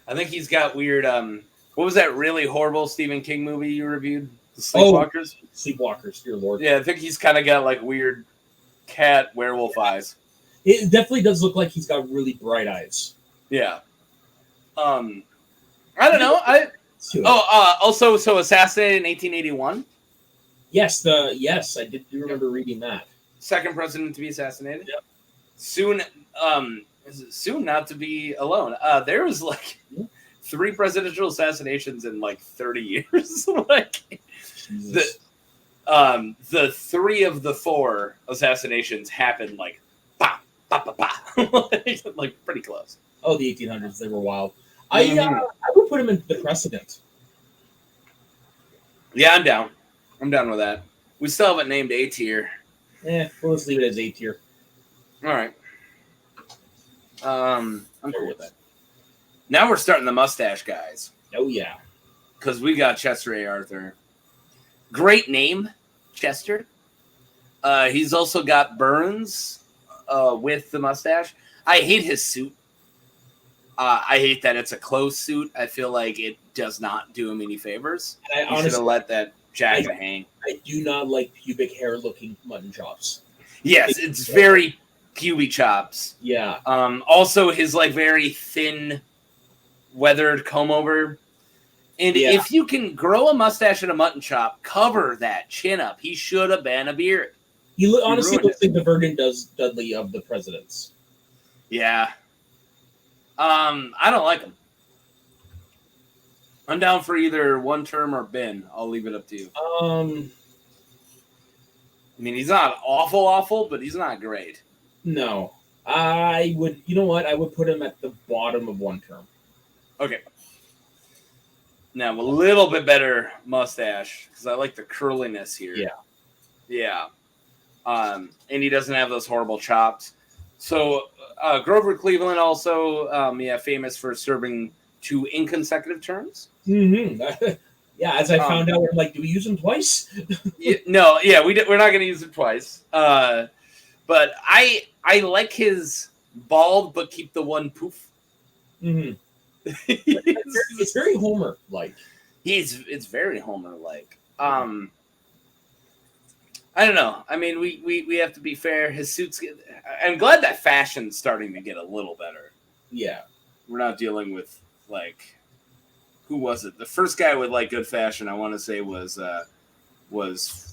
I think he's got weird. What was that really horrible Stephen King movie you reviewed? The Sleepwalkers? Sleepwalkers, dear Lord. Yeah, I think he's kind of got like weird cat werewolf eyes. It definitely does look like he's got really bright eyes. Yeah. I don't know. Also, so assassinated in 1881. Yes, I did remember reading that. Second president to be assassinated. Yep. Soon not to be alone. There was like 3 presidential assassinations in like 30 years. Like the 3 of the 4 assassinations happened like bah, bah, bah, bah. Like pretty close. Oh, the 1800s, they were wild. I would put him in the precedent. Yeah, I'm down. I'm down with that. We still haven't named A tier. Well, let's leave it as A tier. All right. I'm cool with that. Now we're starting the mustache guys. Oh, yeah. Because we got Chester A. Arthur. Great name, Chester. He's also got Burns with the mustache. I hate his suit. I hate that it's a closed suit. I feel like it does not do him any favors. And I should have let that jacket hang. I do not like pubic hair looking mutton chops. Yes, it's very pubic chops. Yeah. Also, his like very thin, weathered comb over. And if you can grow a mustache and a mutton chop, cover that chin up. He should have been a beard. He honestly looks like the Vernon Dudley of the presidents. Yeah. I don't like him. I'm down for either one term or bin. I'll leave it up to you. I mean, he's not awful, but he's not great. No. I would, you know what? I would put him at the bottom of one term. Okay. Now, a little bit better mustache, because I like the curliness here. Yeah. Yeah. And he doesn't have those horrible chops. So, Grover Cleveland also, famous for serving 2 inconsecutive terms. Mm-hmm. Yeah, as I found out, I'm like, do we use them twice? No, yeah, we're not going to use it twice. But I like his bald but keep the one poof. Mm-hmm. It's very Homer-like. It's very Homer-like. I don't know. I mean, we have to be fair. His suits. I'm glad that fashion's starting to get a little better. Yeah, we're not dealing with like, who was it? The first guy with like good fashion, I want to say was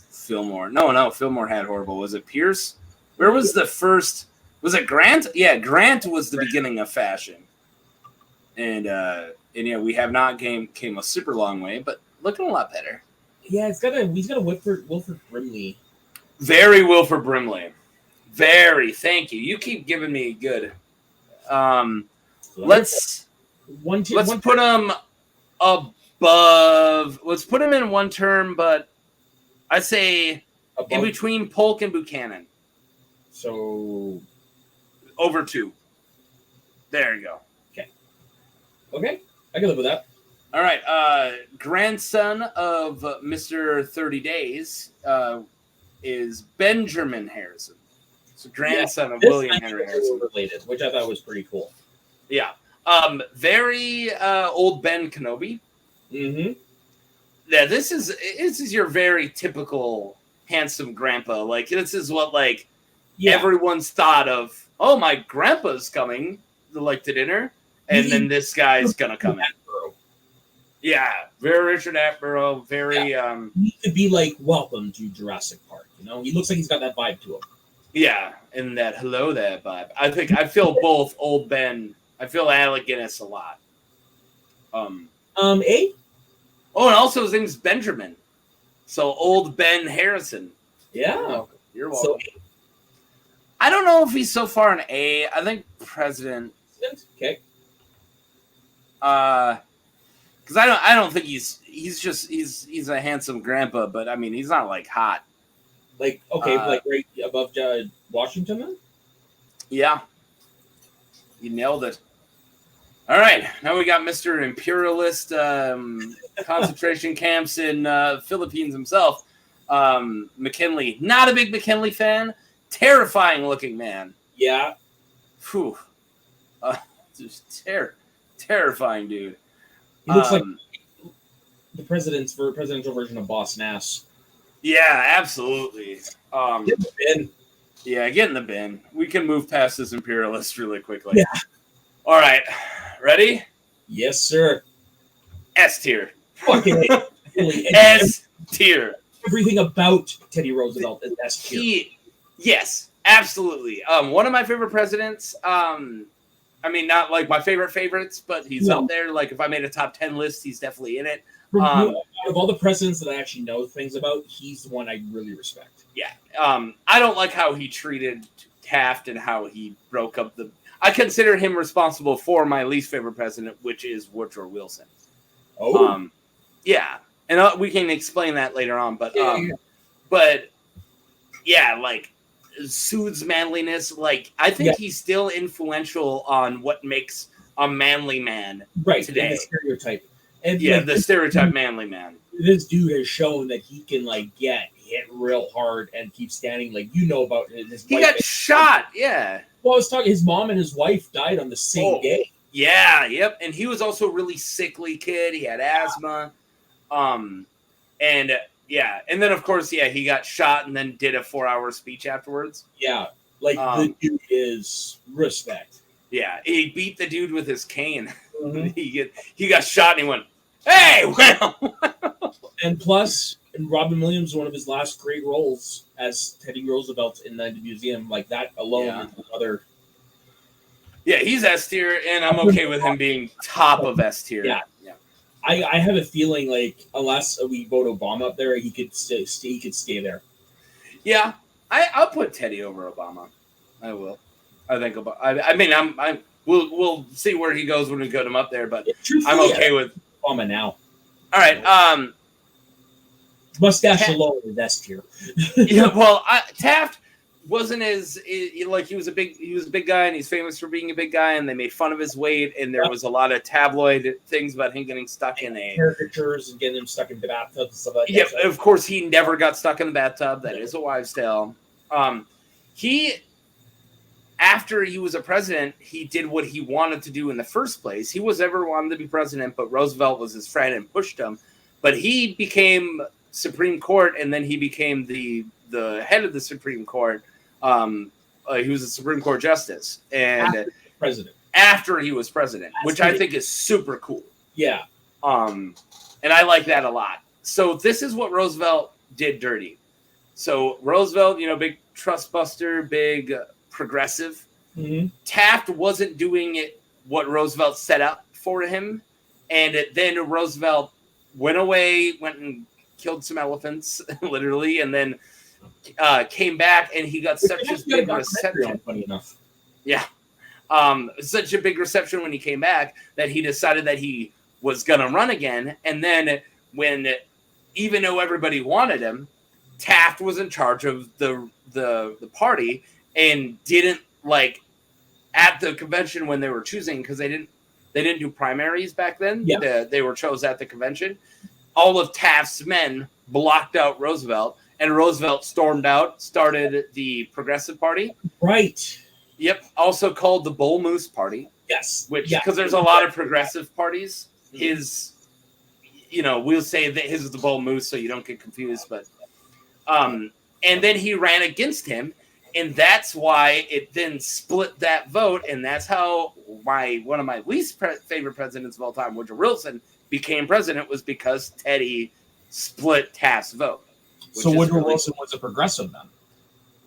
Fillmore. No, Fillmore had horrible. Was it Pierce? Where was the first? Was it Grant? Yeah, Grant was the beginning of fashion. And yeah, we have not came a super long way, but looking a lot better. Yeah, he's got a Wilford Brimley. Very Wilford Brimley. Very. Thank you. You keep giving me good. Let's put him above. Let's put him in one term, but I say above. In between Polk and Buchanan. So over 2. There you go. Okay, I can live with that. All right, grandson of Mr. 30 Days is Benjamin Harrison. So grandson of William Henry Harrison. Related, which I thought was pretty cool. Yeah. Very old Ben Kenobi. Mm-hmm. Yeah, this is your very typical handsome grandpa. Like, this is what everyone's thought of. Oh, my grandpa's coming to dinner. And then this guy's gonna come in. Yeah, very Richard Attenborough. Very. He could be welcome to Jurassic Park. He looks like he's got that vibe to him. Yeah, and that hello there vibe. I feel both old Ben. I feel Alec Guinness a lot. A. Oh, and also his name's Benjamin. So old Ben Harrison. Yeah, you're welcome. So, I don't know if he's so far an A. I think president. Okay. Because I don't think he's a handsome grandpa, but I mean he's not hot. Right above Washington then? Yeah. You nailed it. All right, now we got Mr. Imperialist concentration camps in Philippines himself. McKinley, not a big McKinley fan. Terrifying looking man. Yeah. Whew. Just terrifying dude. He looks like the presidential version of Boss Nass. Yeah, absolutely. Get in the bin. Yeah, get in the bin. We can move past this imperialist really quickly. Yeah. All right. Ready? Yes, sir. S tier. Fucking S tier. Everything about Teddy Roosevelt is S tier. Yes, absolutely. One of my favorite presidents. I mean, not my favorites, but he's up there. If I made a top 10 list, he's definitely in it. Of all the presidents that I actually know things about, he's the one I really respect. Yeah. I don't like how he treated Taft and how he broke up the... I consider him responsible for my least favorite president, which is Woodrow Wilson. Oh. Yeah. And we can explain that later on. But, soothes manliness. I think he's still influential on what makes a manly man today. The stereotype. And the stereotype manly man. This dude has shown that he can get hit real hard and keep standing. About his he got shot. Yeah. Well, I was talking. His mom and his wife died on the same day. Yeah. Yep. And he was also a really sickly kid. He had asthma. And then of course, he got shot and then did a 4-hour speech afterwards. Yeah. The dude is respect. Yeah. He beat the dude with his cane. Mm-hmm. He got shot and he went, "Hey, well." And plus, Robin Williams, one of his last great roles as Teddy Roosevelt in the museum, that alone is another. Yeah, he's S tier, and I'm okay with him being top of S tier. Yeah. I have a feeling unless we vote Obama up there, he could stay. He could stay there. Yeah, I'll put Teddy over Obama. I will. I think Obama. We'll see where he goes when we get him up there, but I'm okay with Obama now. All right. Mustache alone is S tier. Yeah. Well, Taft wasn't as like he was a big guy, and he's famous for being a big guy, and they made fun of his weight, and there was a lot of tabloid things about him getting stuck in caricatures and getting him stuck in the bathtub and stuff like that. Yeah, of course he never got stuck in the bathtub. That is a wives' tale. After he was a president, he did what he wanted to do in the first place. He was ever wanted to be president, but Roosevelt was his friend and pushed him. But he became Supreme Court, and then he became the head of the Supreme Court. He was a Supreme Court justice, and after he was president, which I think is super cool. Yeah. And I like that a lot. So this is what Roosevelt did dirty. So Roosevelt, big trust buster, big progressive. Mm-hmm. Taft wasn't doing it what Roosevelt set up for him, and then Roosevelt went away, went and killed some elephants, literally, and then came back, and he got such a big reception. Funny enough, yeah, such a big reception when he came back that he decided that he was gonna run again. And then when, even though everybody wanted him, Taft was in charge of the party and didn't at the convention when they were choosing, because they didn't do primaries back then. Yeah. They were chose at the convention. All of Taft's men blocked out Roosevelt, and Roosevelt stormed out, started the Progressive Party. Right. Yep. Also called the Bull Moose Party. Yes. Because there's a lot of progressive parties. His, we'll say that his is the Bull Moose, so you don't get confused. But, and then he ran against him, and that's why it then split that vote, and that's how one of my least favorite presidents of all time, Woodrow Wilson, became president, was because Teddy split Taft's vote. So Woodrow Wilson was a progressive then?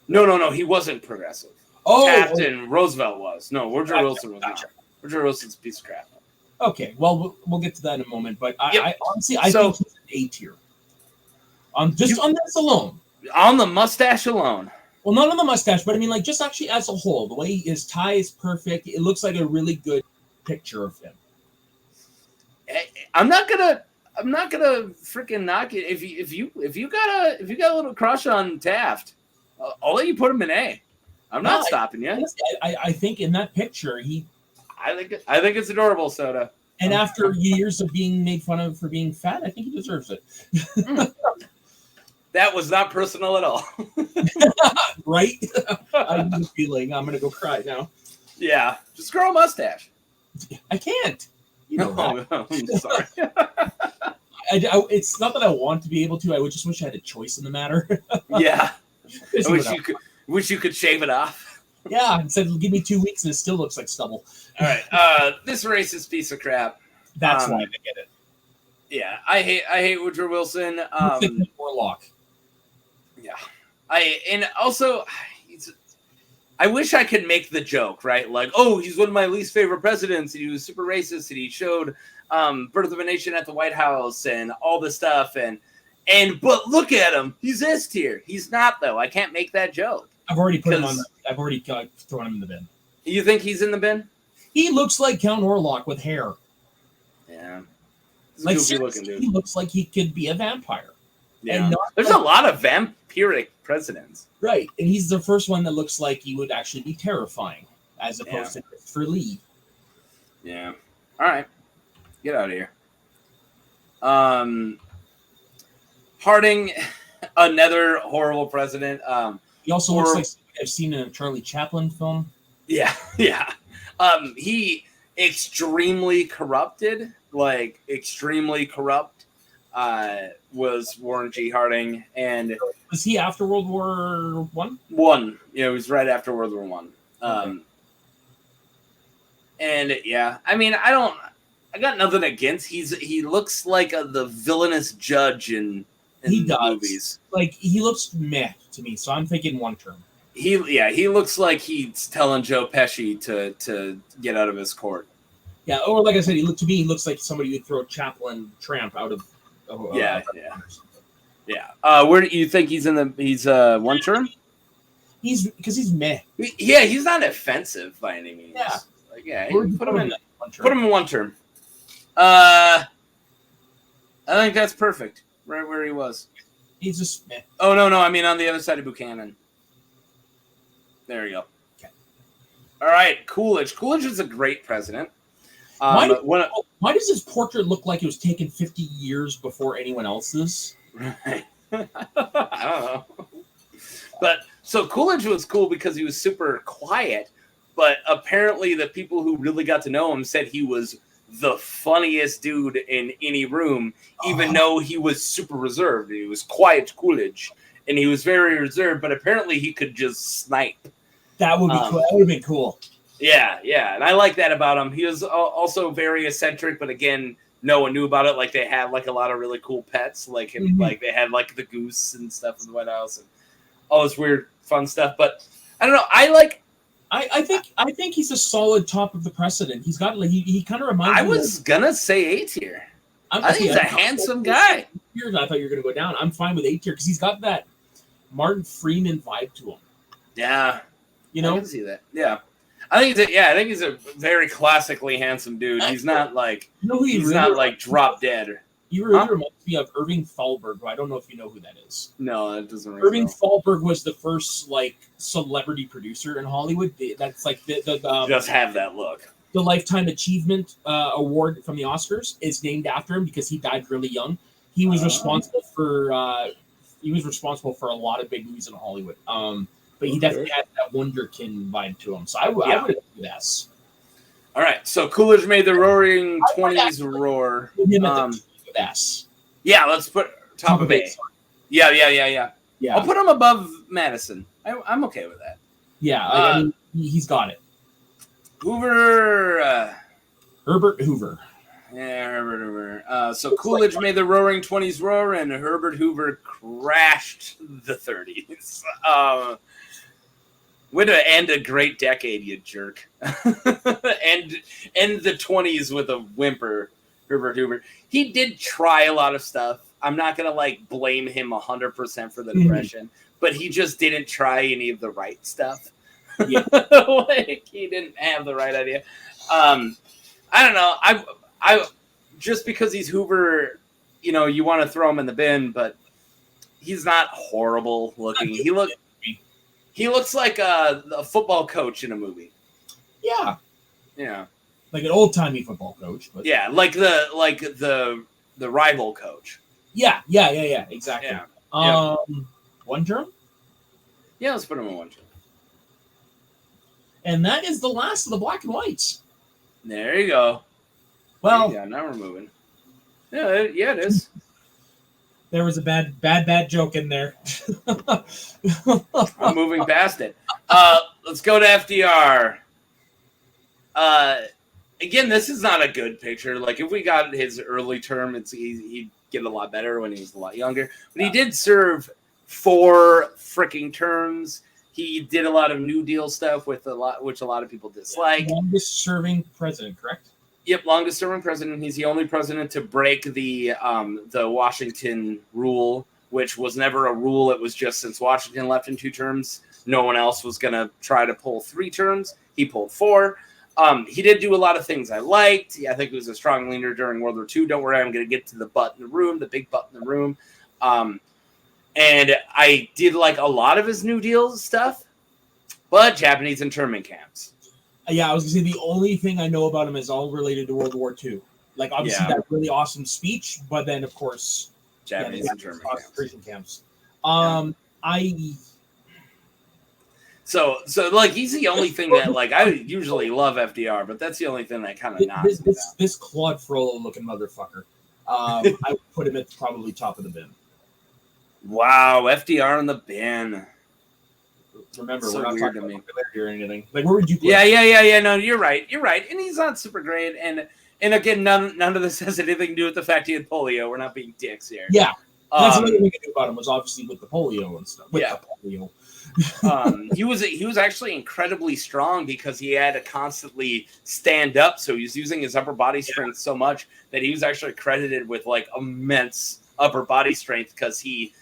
No, he wasn't progressive. Oh, Taft and Roosevelt was. No, Woodrow Wilson was not. Woodrow Wilson's a piece of crap. Okay, well, we'll get to that in a moment, but I honestly think he's an A tier. On this alone. On the mustache alone. Well, not on the mustache, but I mean, just actually as a whole, the way his tie is perfect. It looks like a really good picture of him. I'm not gonna freaking knock it. If you got a little crush on Taft, I'll let you put him in A. I'm not stopping you. I think in that picture I think it's adorable, Soda. And after years of being made fun of for being fat, I think he deserves it. That was not personal at all. Right? I have a feeling I'm going to go cry now. Yeah. Just grow a mustache. I can't. I'm sorry. It's not that I want to be able to. I would just wish I had a choice in the matter. Yeah. I wish you could shave it off. Yeah. Instead, give me 2 weeks and it still looks like stubble. All right. This racist piece of crap. That's why I get it. Yeah. I hate Woodrow Wilson. Warlock. Yeah. I wish I could make the joke, right? He's one of my least favorite presidents. He was super racist, and he showed Birth of a Nation at the White House and all this stuff. But look at him. He's S tier. He's not, though. I can't make that joke. I've already put him on. I've already thrown him in the bin. You think he's in the bin? He looks like Count Orlok with hair. Yeah. Goofy looking dude. He looks like he could be a vampire. Yeah. There's a lot of vampiric presidents. Right. And he's the first one that looks like he would actually be terrifying, as opposed to Christopher Lee. Yeah. All right. Get out of here. Harding, another horrible president. He also looks like somebody I've seen in a Charlie Chaplin film. Yeah. He extremely corrupted, extremely corrupt. Was Warren G. Harding, and was he after World War One? Yeah, it was right after World War One. And yeah, I mean, I got nothing against. He looks like the villainous judge in movies. He looks meh to me, so I'm thinking one term. He looks like he's telling Joe Pesci to get out of his court. Yeah, or like I said, he looks like somebody who'd throw Chaplin Tramp out of. Yeah. Where do you think he's in he's one term? Because he's meh. Yeah, he's not offensive by any means. Yeah. Put him in one term. I think that's perfect. Right where he was. He's just meh. Oh no, I mean on the other side of Buchanan. There you go. Okay. All right, Coolidge. Coolidge is a great president. Why does his portrait look like it was taken 50 years before anyone else's? Right. I don't know. But so Coolidge was cool because he was super quiet, but apparently the people who really got to know him said he was the funniest dude in any room, even though he was super reserved. He was quiet Coolidge, and he was very reserved, but apparently he could just snipe. That would be cool. That would have been cool. Yeah, and I like that about him. He was also very eccentric, but again, no one knew about it. Like they had like a lot of really cool pets, like him, like they had like the goose and stuff in the White House and all this weird fun stuff. But I don't know. I think he's a solid top of the precedent. He's got he kind of reminds me. I was gonna say A tier. I think he's a handsome guy. I thought you were gonna go down. I'm fine with A tier because he's got that Martin Freeman vibe to him. Yeah, you know, I can see that. Yeah. I think he's a very classically handsome dude. He's not like he's really not like drop dead. He really reminds me of Irving Thalberg, who I don't know if you know who that is. No, it doesn't. Irving Thalberg was the first like celebrity producer in Hollywood. That's like the just have that look. The Lifetime Achievement Award from the Oscars is named after him because he died really young. He was responsible for a lot of big movies in Hollywood. But he definitely had that Wonderkin vibe to him. So I would do this. All right. So Coolidge made the Roaring 20s roar. S. Yeah, let's put top of A. Yeah. I'll put him above Madison. I'm okay with that. Yeah, I mean, he's got it. Hoover. Herbert Hoover. Yeah, Herbert Hoover. So Coolidge made the Roaring 20s roar, and Herbert Hoover crashed the 30s. Way to end a great decade, you jerk. End the 20s with a whimper, Herbert Hoover. He did try a lot of stuff. I'm not going to blame him 100% for the Depression, but he just didn't try any of the right stuff. Yeah. He didn't have the right idea. I don't know. I just because he's Hoover, you want to throw him in the bin, but he's not horrible looking. He looks like a football coach in a movie. Yeah. Yeah. Like an old-timey football coach. But... Yeah, like the rival coach. Yeah, exactly. Yeah. One term? Yeah, let's put him in one term. And that is the last of the black and whites. There you go. Well, yeah, now we're moving. Yeah, it is. There was a bad joke in there. I'm moving past it. Let's go to FDR. Again, this is not a good picture. Like, if we got his early term, he'd get a lot better when he was a lot younger. But he did serve 4 freaking terms. He did a lot of New Deal stuff which a lot of people dislike. Longest serving president, correct? Yep, longest serving president. He's the only president to break the Washington rule, which was never a rule. It was just since Washington left in 2 terms, no one else was going to try to pull 3 terms. He pulled 4. He did do a lot of things I liked. I think he was a strong leader during World War II. Don't worry, I'm going to get to the butt in the room, the big butt in the room. And I did like a lot of his New Deal stuff, but Japanese internment camps. Yeah, I was going to say the only thing I know about him is all related to World War II. Like, obviously, that really awesome speech, but then, of course, Japanese internment camps. So he's the only thing that, I usually love FDR, but that's the only thing that kind of knocks him down. This Claude Frollo-looking motherfucker, I would put him at probably top of the bin. Wow, FDR in the bin. Remember, so we're not talking about popularity or anything. Like, where would you put him? Yeah. No, you're right. And he's not super great. And again, none of this has anything to do with the fact he had polio. We're not being dicks here. Yeah. That's the only thing I knew about him was obviously with the polio and stuff. The polio. He was actually incredibly strong because he had to constantly stand up. So he was using his upper body strength so much that he was actually credited with immense upper body strength because he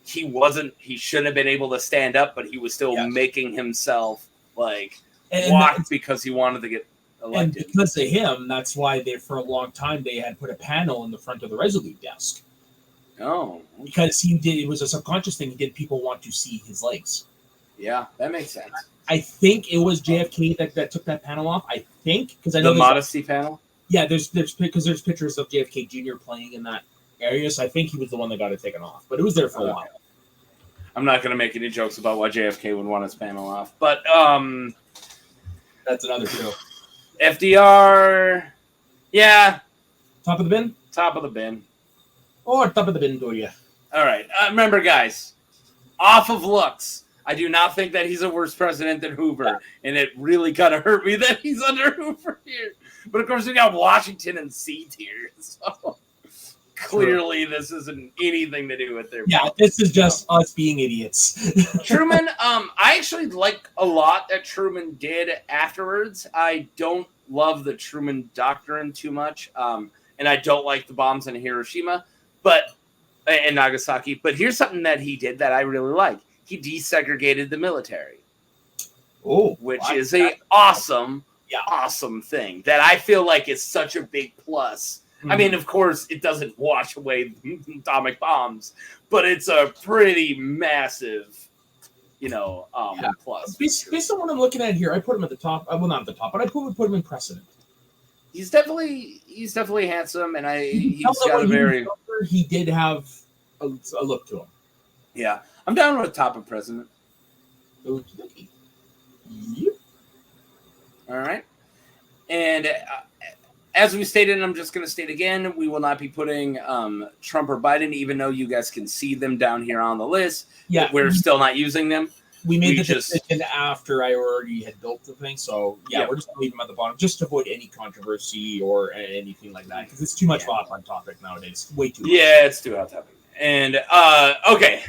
shouldn't have been able to stand up, but he was still making himself walk because he wanted to get elected. And because of him, that's why for a long time they had put a panel in the front of the Resolute desk. Oh, because it was a subconscious thing. He did people want to see his legs. Yeah, that makes sense. I think it was JFK that took that panel off. I think because I know the modesty panel. Yeah, there's pictures of JFK Jr. playing in that area, so I think he was the one that got it taken off. But it was there for a while. I'm not going to make any jokes about why JFK would want his panel off, but that's another show. FDR, yeah, top of the bin. Top of the bin. Or top of the bin for you. All right, remember, guys, off of looks. I do not think that he's a worse president than Hoover, and it really kind of hurt me that he's under Hoover here. But of course, we got Washington and C tier, so clearly this isn't anything to do with their. Yeah, this is just us being idiots. Truman, I actually like a lot that Truman did afterwards. I don't love the Truman Doctrine too much, and I don't like the bombs in Hiroshima, and Nagasaki. But here's something that he did that I really like. He desegregated the military. Oh, which is a awesome thing that I feel like is such a big plus. Mm-hmm. I mean, of course, it doesn't wash away atomic bombs, but it's a pretty massive, plus. Based on what I'm looking at here, I put him at the top. Well, not at the top, but I put him in precedent. He's definitely handsome, and he's got a very. He did have a look to him. Yeah, I'm down with top of president. Okay. Yep. All right. And as we stated, and I'm just going to state again, we will not be putting Trump or Biden, even though you guys can see them down here on the list. Yeah. We're still not using them. We made the decision after I already had built the thing. So, we're just going to leave them at the bottom just to avoid any controversy or anything like that because it's too much hot on topic nowadays. Way too much. Yeah, it's too hot topic. And, okay.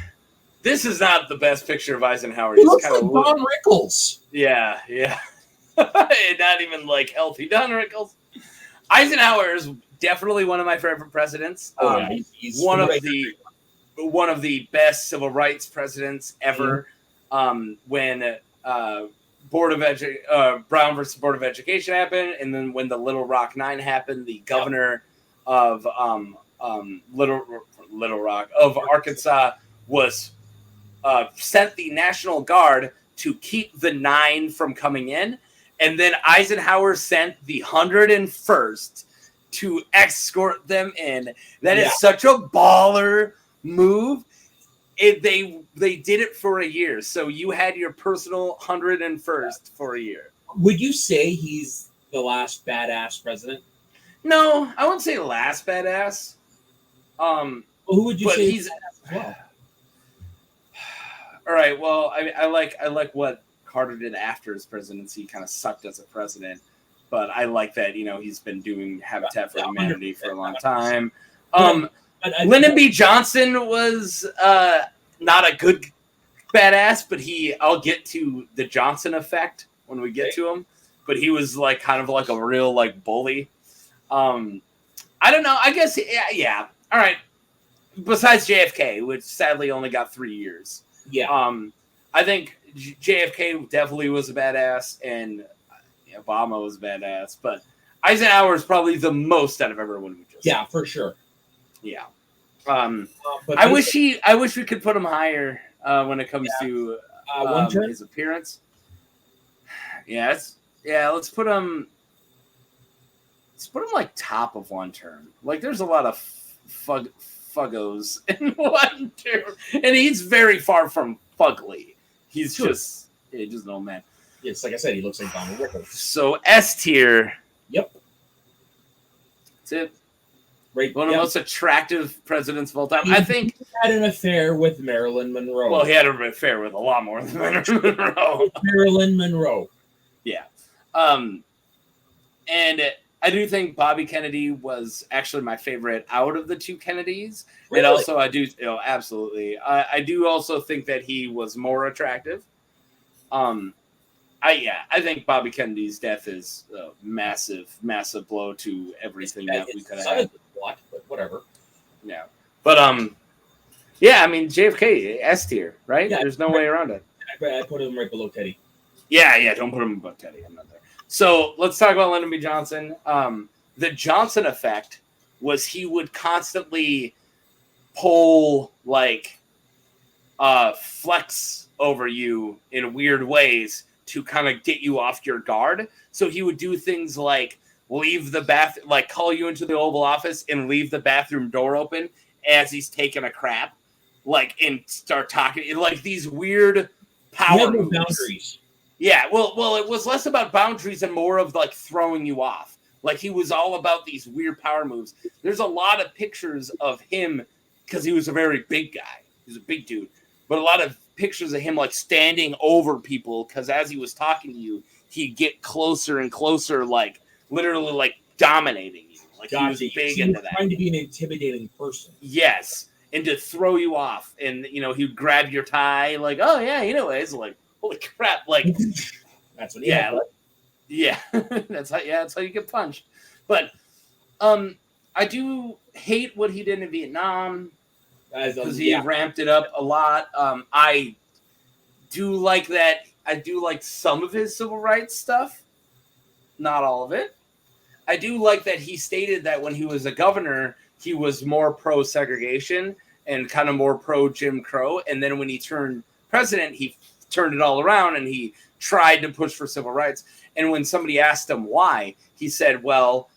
This is not the best picture of Eisenhower. He looks like Don Rickles. Yeah. Not even like healthy Don Rickles. Eisenhower is definitely one of my favorite presidents. He's one of the best civil rights presidents ever. When Brown versus Board of Education happened, and then when the Little Rock Nine happened, the governor of Little Rock of Arkansas was sent the National Guard to keep the 9 from coming in. And then Eisenhower sent the 101st to escort them in. That is such a baller move. They did it for a year. So you had your personal 101st for a year. Would you say he's the last badass president? No, I wouldn't say last badass. Who would you say he's badass as well? All right. Well, I like what Carter did after his presidency. He kind of sucked as a president, but I like that he's been doing Habitat for Humanity for a long time. Lyndon B. Johnson was not a good badass, but I'll get to the Johnson effect when we get to him. But he was like kind of like a real like bully. I don't know. I guess yeah. All right. Besides JFK, which sadly only got 3 years. Yeah. I think JFK definitely was a badass, and Obama was badass, but Eisenhower is probably the most out of everyone we just said. For sure. Yeah. I wish we could put him higher when it comes to his appearance. Let's put him. Let's put him like top of one term. Like there's a lot of fuggos in one term, and he's very far from fugly. He's just an old man. Yes, like I said, he looks like Donald Rickles. So S tier. Yep. That's it. Right. One of the most attractive presidents of all time. I think he had an affair with Marilyn Monroe. Well, he had an affair with a lot more than Marilyn Monroe. Marilyn Monroe. Yeah. And I do think Bobby Kennedy was actually my favorite out of the two Kennedys. Really? And also I do, absolutely. I do also think that he was more attractive. I think Bobby Kennedy's death is a massive, massive blow to everything that we could have had. But whatever. Yeah. But I mean JFK S tier, right? Yeah, there's no way around it. I put him right below Teddy. Yeah, don't put him above Teddy. I'm not there. So let's talk about Lyndon B. Johnson. The Johnson effect was he would constantly pull like flex over you in weird ways to kind of get you off your guard. So he would do things like leave the like call you into the Oval Office and leave the bathroom door open as he's taking a crap, like, and start talking like these weird power moves. Boundaries. Yeah, well, it was less about boundaries and more of like throwing you off. Like he was all about these weird power moves. There's a lot of pictures of him because he was a very big guy. He's a big dude, but a lot of pictures of him like standing over people because as he was talking to you, he'd get closer and closer, like literally like dominating you. Like he was big into that. Trying to be an intimidating person. Yes, and to throw you off, and he'd grab your tie, like, oh yeah, anyways, like. Holy crap! Like that's what. Yeah, that's how you get punched. But I do hate what he did in Vietnam because he ramped it up a lot. I do like that. I do like some of his civil rights stuff, not all of it. I do like that he stated that when he was a governor, he was more pro segregation and kind of more pro Jim Crow, and then when he turned president, he turned it all around and he tried to push for civil rights. And when somebody asked him why, he said, well,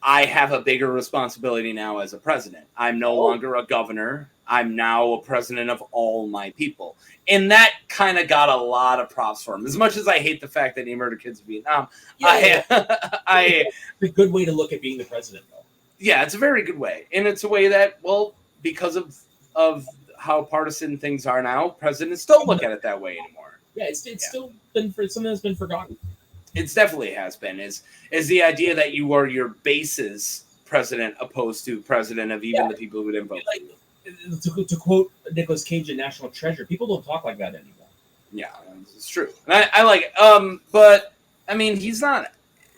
I have a bigger responsibility now as a president. I'm no longer a governor. I'm now a president of all my people. And that kind of got a lot of props for him. As much as I hate the fact that he murdered kids in Vietnam, it's a good way to look at being the president, though. Yeah, it's a very good way. And it's a way that, well, because of how partisan things are now, presidents don't look at it that way anymore. Yeah, it's still been something that's been forgotten. It definitely has been. Is the idea that you are your base's president opposed to president of even the people who didn't vote. Like, to quote Nicolas Cage in National Treasure, people don't talk like that anymore. Yeah, it's true. And I like it. But I mean, he's not.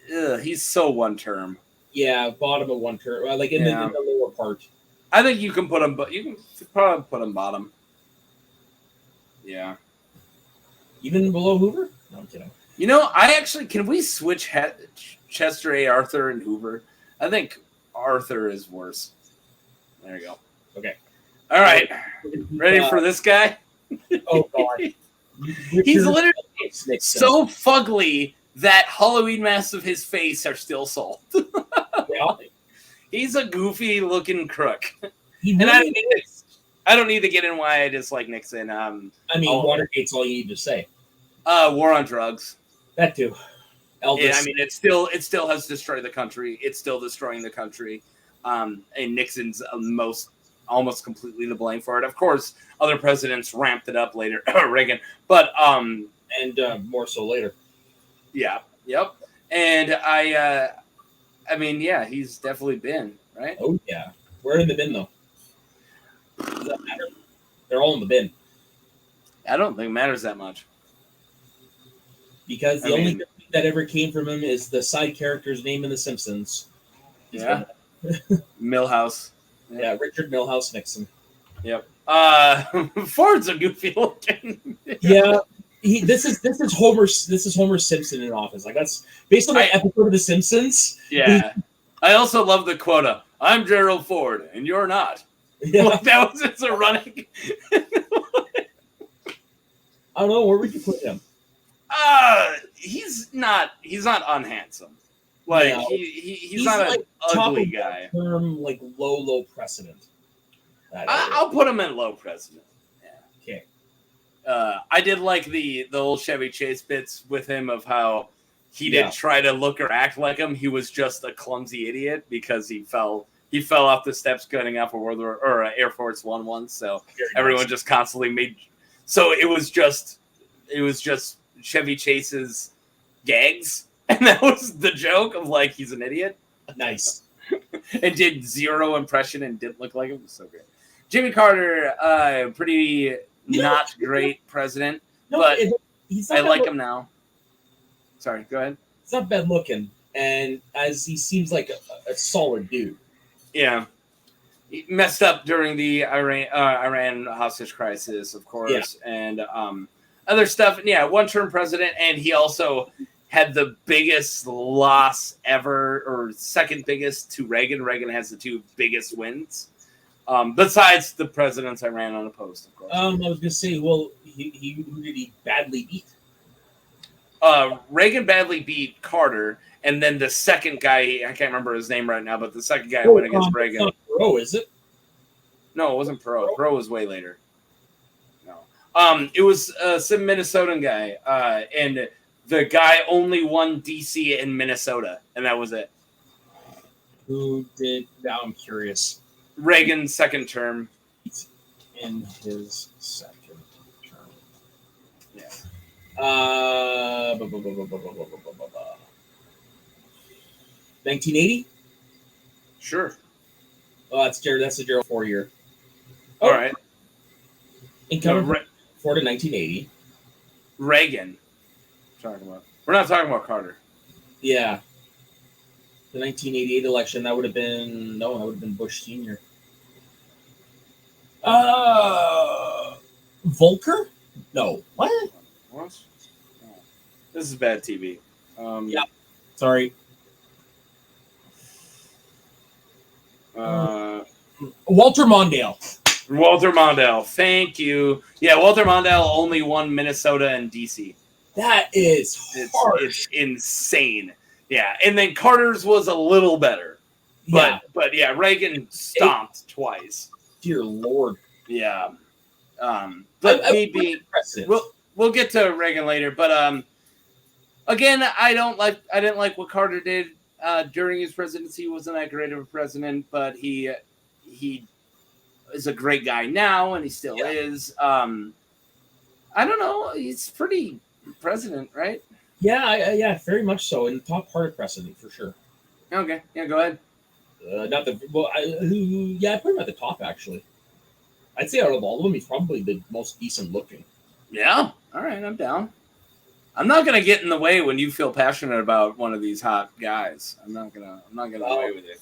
He's so one term. Yeah, bottom of one term. Like in the lower part. I think you can put him, but you can probably put him bottom. Yeah. Even below Hoover? No, I'm kidding. Can we switch Chester A. Arthur and Hoover? I think Arthur is worse. There you go. Okay. All right. Ready for this guy? Oh, God. He's literally so fugly that Halloween masks of his face are still sold. Yeah. He's a goofy looking crook. And I don't need to get in why I dislike Nixon. Watergate's all you need to say. War on drugs. That too. Elvis. Yeah, I mean, it still has destroyed the country. It's still destroying the country. And Nixon's almost completely to blame for it. Of course, other presidents ramped it up later. Reagan, but and more so later. Yeah. Yep. And I mean, yeah, he's definitely been, right? Oh, yeah. We're in the bin, though. Does that matter? They're all in the bin. I don't think it matters that much. Because the only thing that ever came from him is the side character's name in The Simpsons. Milhouse. Yeah, Richard Milhouse Nixon. Yep. Ford's a goofy looking. Yeah. This is Homer Simpson in office. Like that's based on the episode of The Simpsons. Yeah. I also love the quota. I'm Gerald Ford, and you're not. Yeah. Like, that was just a running. I don't know. Where would you put him? He's not unhandsome. Like no. he's not like an ugly guy. Term like low precedent. I'll put him in low precedent. Yeah. Okay. I did like the old Chevy Chase bits with him of how he didn't try to look or act like him. He was just a clumsy idiot because he fell off the steps going off a Air Force One once. So everyone just constantly made. So it was just Chevy Chase's gags, and that was the joke of like he's an idiot. Nice. And did zero impression and didn't look like him. It was so great. Jimmy Carter, pretty not great president, but I like him now. Sorry, go ahead. He's not bad looking, and as he seems like a solid dude. Yeah. He messed up during the Iran hostage crisis, of course, and other stuff. Yeah, one-term president, and he also had the biggest loss ever, or second biggest to Reagan. Reagan has the two biggest wins. Besides the presidents I ran unopposed, of course. I was gonna say, well, who did he badly beat? Reagan badly beat Carter, and then the second guy, I can't remember his name right now, but the second guy who went against Reagan. It's not Perot, is it? No, it wasn't Perot. Perot was way later. No. It was some Minnesotan guy, and the guy only won D.C. and Minnesota, and that was it. Who did? Now I'm curious. Reagan's second term. In his second term. Yeah. 1980? Sure. Oh, that's the Gerald 4 year. All right. Incoming Ford in 1980. Reagan. We're not talking about Carter. Yeah. The 1988 election, that would have been Bush Sr. Volcker? No. What? What? Oh. This is bad TV. Yeah. Sorry. Walter Mondale. Walter Mondale. Thank you. Yeah, Walter Mondale only won Minnesota and D.C. That is harsh. It's insane. Yeah, and then Carter's was a little better. But yeah, Reagan stomped twice. Dear Lord. Yeah. But maybe we'll get to Reagan later. But again, I didn't like what Carter did during his presidency. He wasn't that great of a president, but he is a great guy now, and he still is. I don't know. He's pretty president, right? Yeah, very much so. In the top part of president, for sure. Okay, yeah, go ahead. I put him at the top, actually. I'd say out of all of them, he's probably the most decent looking. Yeah, all right, I'm down. I'm not gonna get in the way when you feel passionate about one of these hot guys. I'm not gonna away with it.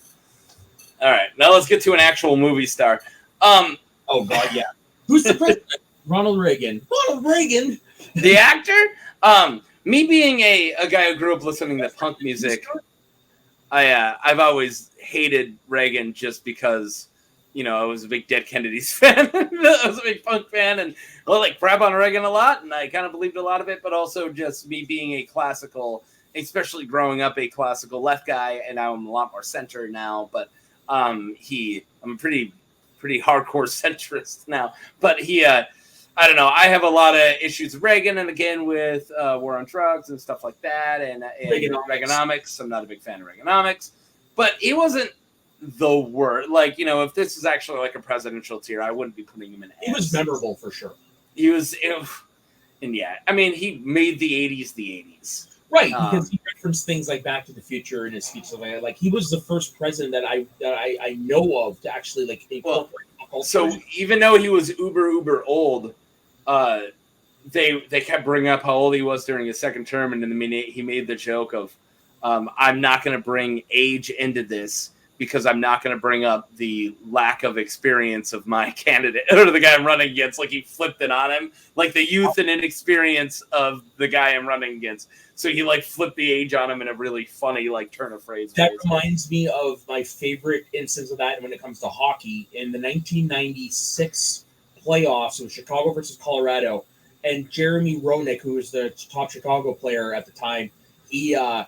All right, now let's get to an actual movie star. Oh God, yeah. Who's the president? Ronald Reagan. Ronald Reagan. The actor? Me being a guy who grew up listening to punk music, I've always hated Reagan just because, I was a big Dead Kennedys fan. I was a big punk fan, and crap on Reagan a lot, and I kind of believed a lot of it, but also just me being a classical, especially growing up a classical left guy, and I'm a lot more center now, but I'm a pretty hardcore centrist now. But I don't know. I have a lot of issues with Reagan, and again with war on drugs and stuff like that, and Reaganomics. I'm not a big fan of Reaganomics, but he wasn't the worst. If this is actually like a presidential tier, I wouldn't be putting him in. He was memorable for sure. He was, and yeah, I mean, he made the '80s the '80s, right? Because he referenced things like Back to the Future in his speech. Like he was the first president that I know of to actually incorporate. So even though he was uber old, they kept bringing up how old he was during his second term, and then he made the joke of, I'm not going to bring age into this because I'm not going to bring up the lack of experience of my candidate or the guy I'm running against. Like he flipped it on him, like the youth and inexperience of the guy I'm running against. So he flipped the age on him in a really funny turn of phrase. That reminds me of my favorite instance of that when it comes to hockey in the 1996 playoffs. It was Chicago versus Colorado, and Jeremy Roenick, who was the top Chicago player at the time, he had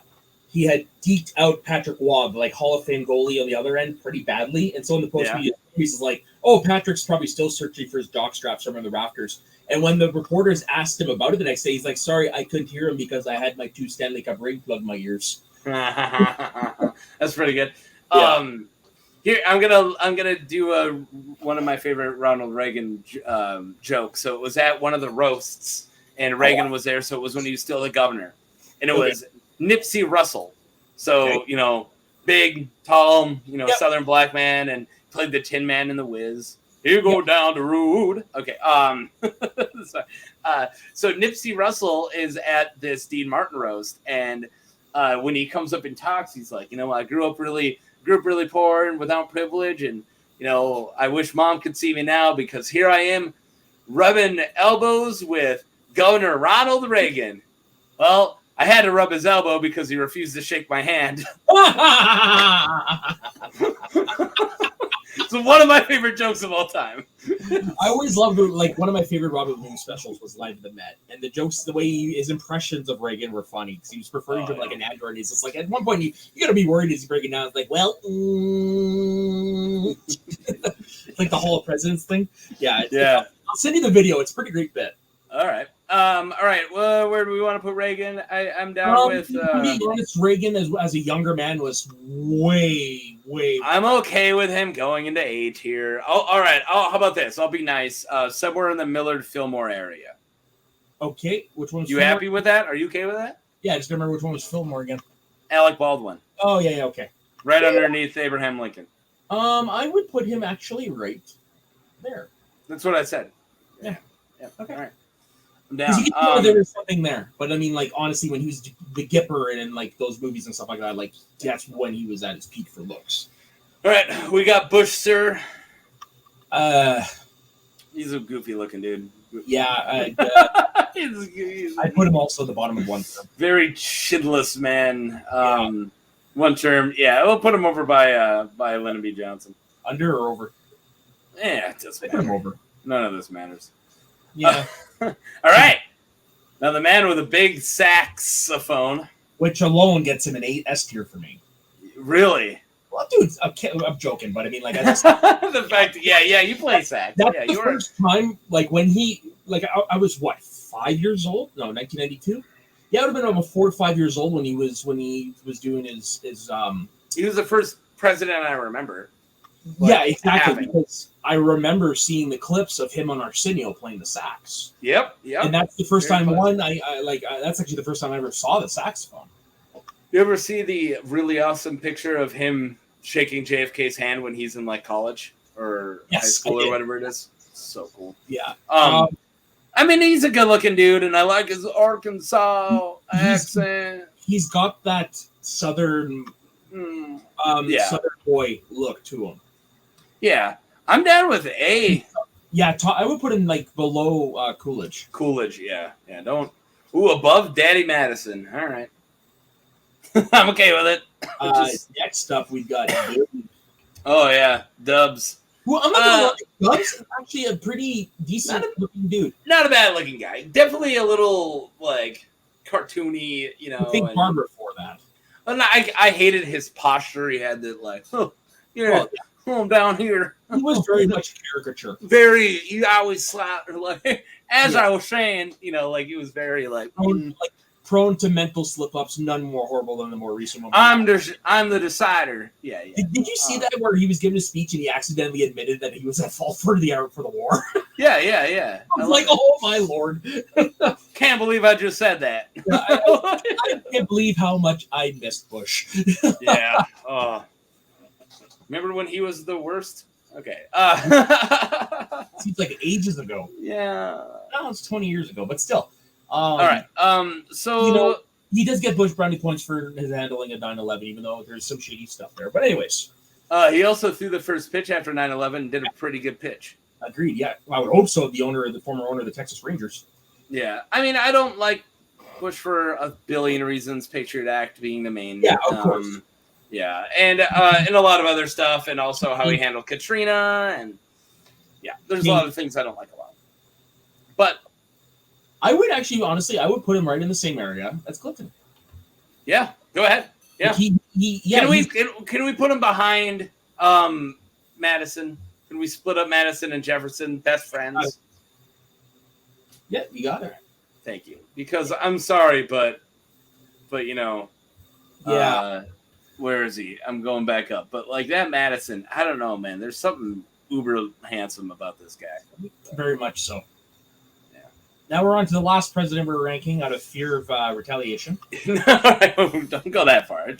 deked out Patrick Waugh, Hall of Fame goalie on the other end, pretty badly. And so in the post-media piece is Patrick's probably still searching for his jock straps from the rafters. And when the reporters asked him about it the next day, he's like, sorry, I couldn't hear him because I had my 2 Stanley Cup ring plugged in my ears. That's pretty good. Yeah. Here, I'm gonna do one of my favorite Ronald Reagan jokes. So it was at one of the roasts, and Reagan was there. So it was when he was still the governor, and it was Nipsey Russell. So big, tall, Southern black man, and played the Tin Man in The Wiz. You go down the road. Okay. So Nipsey Russell is at this Dean Martin roast, and when he comes up and talks, he's like, I grew up really poor and without privilege, and I wish mom could see me now because here I am rubbing elbows with Governor Ronald Reagan. Well, I had to rub his elbow because he refused to shake my hand. It's one of my favorite jokes of all time. I always loved, like, one of my favorite Robert Williams specials was Live at the Met. And the jokes, the way his impressions of Reagan were funny. Because he was referring to him like an android. He's just like, at one point, you got to be worried as he's breaking down. It's like, well, like the Hall of Presidents thing. Yeah. I'll send you the video. It's a pretty great bit. All right. All right. Well, where do we want to put Reagan? I'm down with. To be honest, Reagan as a younger man was way. I'm okay with him going into A tier. Oh, all right. Oh, how about this? I'll be nice. Somewhere in the Millard Fillmore area. Okay. Which one's you Fillmore? Happy with that? Are you okay with that? Yeah, I just remember which one was Fillmore again. Alec Baldwin. Oh yeah. Okay. Right underneath Abraham Lincoln. I would put him actually right there. That's what I said. Yeah. Okay. All right. Because you can tell there was something there, but I mean, like, honestly, when he was the Gipper and in like those movies and stuff like that, like, that's when he was at his peak for looks. All right, we got Bush, sir. He's a goofy looking dude. Yeah, I'd put him also at the bottom of one term. Very chinless man. One term. Yeah, we'll put him over by Lyndon B. Johnson. Under or over? Yeah, it doesn't matter. Put him over. None of this matters. Yeah. All right. Now the man with a big saxophone, which alone gets him an S tier for me. Really? Well, dude, I'm joking, but I mean, like, the fact, you play sax. That's the first time, like, when he, like, I was what, 5 years old? No, 1992. Yeah, I would have been about 4 or 5 years old when he was doing his. He was the first president I remember. Yeah, exactly. Because I remember seeing the clips of him on Arsenio playing the sax. Yep. And that's the first time that's actually the first time I ever saw the saxophone. You ever see the really awesome picture of him shaking JFK's hand when he's in like college or high school or whatever it is? So cool. Yeah. I mean, he's a good-looking dude, and I like his Arkansas accent. He's got that southern southern boy look to him. Yeah, I'm down with A. Yeah, I would put him like below Coolidge. Coolidge, yeah. Don't. Above Daddy Madison. All right, I'm okay with it. Next up, we've got. Oh yeah, Dubs. Well, I'm not gonna lie. Dubs is actually a pretty decent looking dude. Not a bad looking guy. Definitely a little like cartoony, you know. I think Barber for that. And I hated his posture. He had that like, I'm down here. He was very much caricature. He always slapped like I was saying, you know, like he was very like prone to mental slip-ups, none more horrible than the more recent one. I'm the decider. Yeah. Did you see that where he was giving a speech and he accidentally admitted that he was at fault for the war? Yeah. I was like, oh my lord. Can't believe I just said that. I can't believe how much I missed Bush. Yeah. Remember when he was the worst? Okay. Seems like ages ago. Yeah. No, it's 20 years ago, but still. All right. So you know, he does get Bush brownie points for his handling of 9/11, even though there's some shady stuff there. But anyways, he also threw the first pitch after 9/11 and did a pretty good pitch. Agreed. Yeah, I would hope so. The former owner of the Texas Rangers. Yeah, I mean, I don't like Bush for a billion reasons. Patriot Act being the main. Yeah, of course. Yeah, and a lot of other stuff, and also how he handled Katrina, and there's a lot of things I don't like a lot. But I would actually, honestly, put him right in the same area as Clinton. Yeah, go ahead. Yeah, can we put him behind Madison? Can we split up Madison and Jefferson, best friends? Yeah, you got it. Thank you. Because I'm sorry, but you know, where is he? I'm going back up. But like that Madison, I don't know, man. There's something uber handsome about this guy. Very much so. Yeah. Now we're on to the last president we're ranking out of fear of retaliation. Don't go that far. I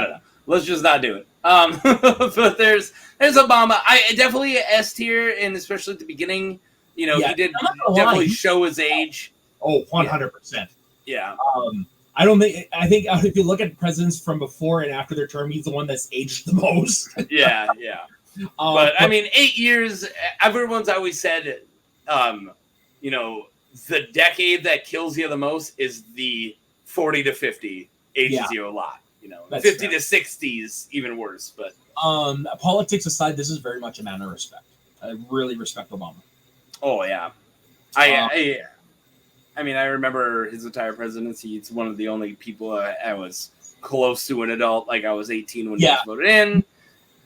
don't know. Let's just not do it. But there's Obama. I definitely S tier, and especially at the beginning, you know, he did definitely show his age. Oh, 100%. Yeah. I think if you look at presidents from before and after their term, he's the one that's aged the most. Yeah. But I mean, 8 years. Everyone's always said, you know, the decade that kills you the most is the 40 to 50 ages you a lot. That's 50 fair. To 60s, even worse. But politics aside, this is very much a matter of respect. I really respect Obama. Oh yeah, I mean, I remember his entire presidency. It's one of the only people I was close to an adult. Like I was 18 when he was voted in.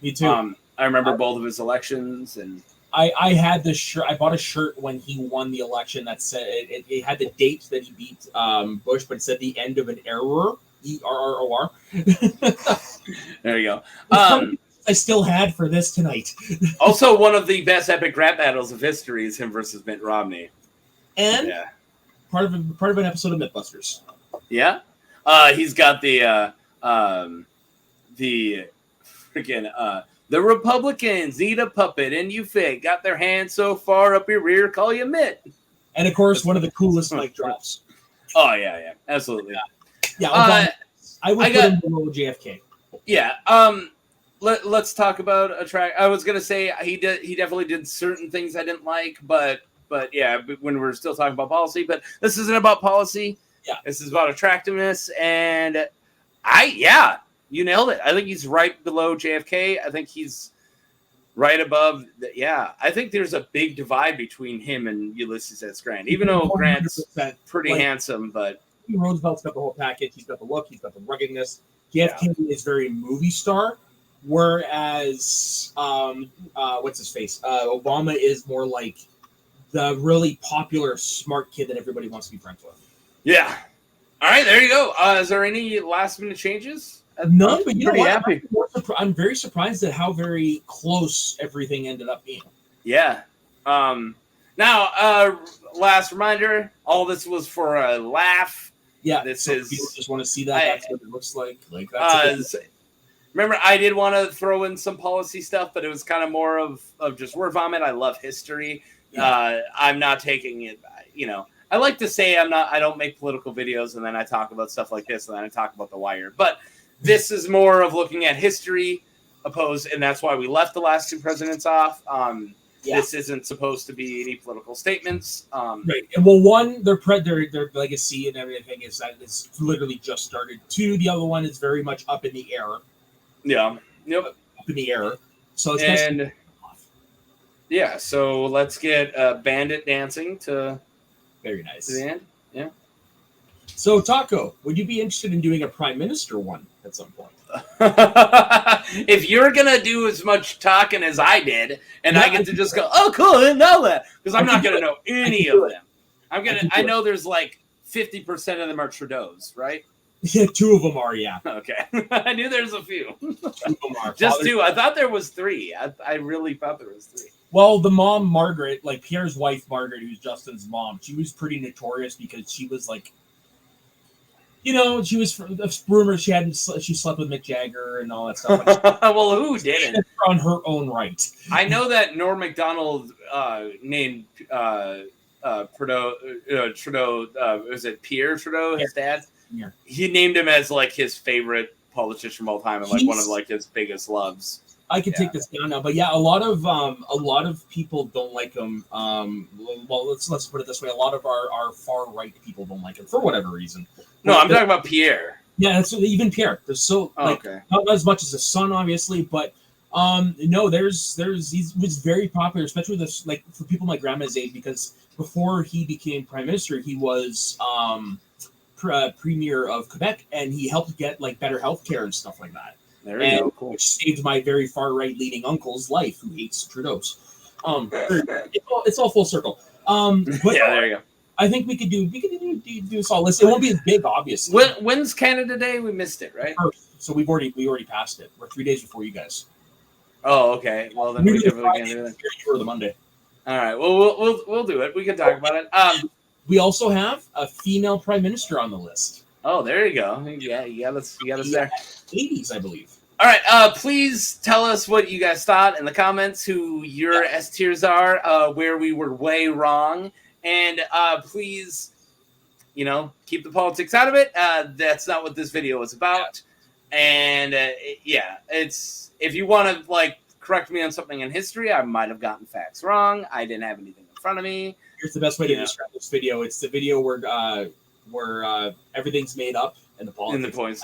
Me too. I remember both of his elections, and I had this shirt. I bought a shirt when he won the election that said it had the date that he beat Bush, but it said the end of an error. ERROR. There you go. I still had for this tonight. Also, one of the best epic rap battles of history is him versus Mitt Romney. And part of an episode of Mythbusters. Yeah, he's got the freaking the Republicans eat a puppet and you fake got their hands so far up your rear, call you Mitt. And of course, one of the coolest mic drops. Oh yeah, absolutely. Yeah, I would put him below JFK. Yeah. Let's talk about a track. I was gonna say he definitely did certain things I didn't like, but when we're still talking about policy, but this isn't about policy. Yeah, this is about attractiveness, and you nailed it. I think he's right below JFK. I think he's right above. I think there's a big divide between him and Ulysses S. Grant, even though Grant's pretty handsome, but Roosevelt's got the whole package. He's got the look. He's got the ruggedness. JFK is very movie star. Whereas, what's his face? Obama is more like the really popular, smart kid that everybody wants to be friends with. Yeah. All right, there you go. Is there any last-minute changes? None, but you know what? Happy. I'm very surprised at how very close everything ended up being. Yeah. Now, last reminder, all this was for a laugh. Yeah, this is. People just want to see that. That's what it looks like. That's remember, I did want to throw in some policy stuff, but it was kind of more of just word vomit. I love history. Yeah. I'm not taking it. I like to say I don't make political videos, and then I talk about stuff like this, and then I talk about The Wire. But this is more of looking at history opposed, and that's why we left the last two presidents off. This isn't supposed to be any political statements. Right. Well, one, their legacy and everything is that it's literally just started. Two, the other one is very much up in the air. Yeah. Yep. Up in the air. So it's so let's get Bandit dancing to very nice. To the end. Yeah. So Taco, would you be interested in doing a prime minister one at some point? If you're gonna do as much talking as I did, and I get to just go, oh cool, I didn't know that, because I'm not gonna know any of them. I know there's like 50% of them are Trudeau's, right? Yeah, two of them are, yeah. Okay. I knew there's a few. Two of them are. Just two. I thought there was three. I really thought there was three. Well, the mom, Margaret, like Pierre's wife, Margaret, who's Justin's mom, she was pretty notorious because she was like, she was rumors she slept with Mick Jagger and all that stuff. Well, who didn't? On her own right. I know that Norm Macdonald named Trudeau. Was it Pierre Trudeau, his dad? Yeah. He named him as like his favorite politician of all time and like one of like his biggest loves. I could take this down now, but a lot of people don't like him. Well, let's put it this way: a lot of our far right people don't like him for whatever reason. No, I'm talking about Pierre. Yeah, that's even Pierre. There's not as much as his son, obviously, but no, he was very popular, especially with for people my grandma's age, because before he became prime minister, he was premier of Quebec, and he helped get better healthcare and stuff like that. There you go. Cool. Which saved my very far right leaning uncle's life, who hates Trudeau's. It's all full circle. But yeah, there you go. I think we could do this all. It won't be as big, obviously. When's Canada Day? We missed it, right? So we already passed it. We're 3 days before you guys. Oh, okay. Well, then we definitely can do that. For the Monday. All right. Well, we'll do it. We can talk about it. We also have a female prime minister on the list. Oh, there you go. Yeah, you got us there. 80s, I believe. All right. Please tell us what you guys thought in the comments. Who your S tiers are. Where we were way wrong. And please, keep the politics out of it. That's not what this video is about. And it's if you want to correct me on something in history, I might have gotten facts wrong. I didn't have anything in front of me. Here's the best way to describe this video. It's the video where everything's made up and the politics. In the points.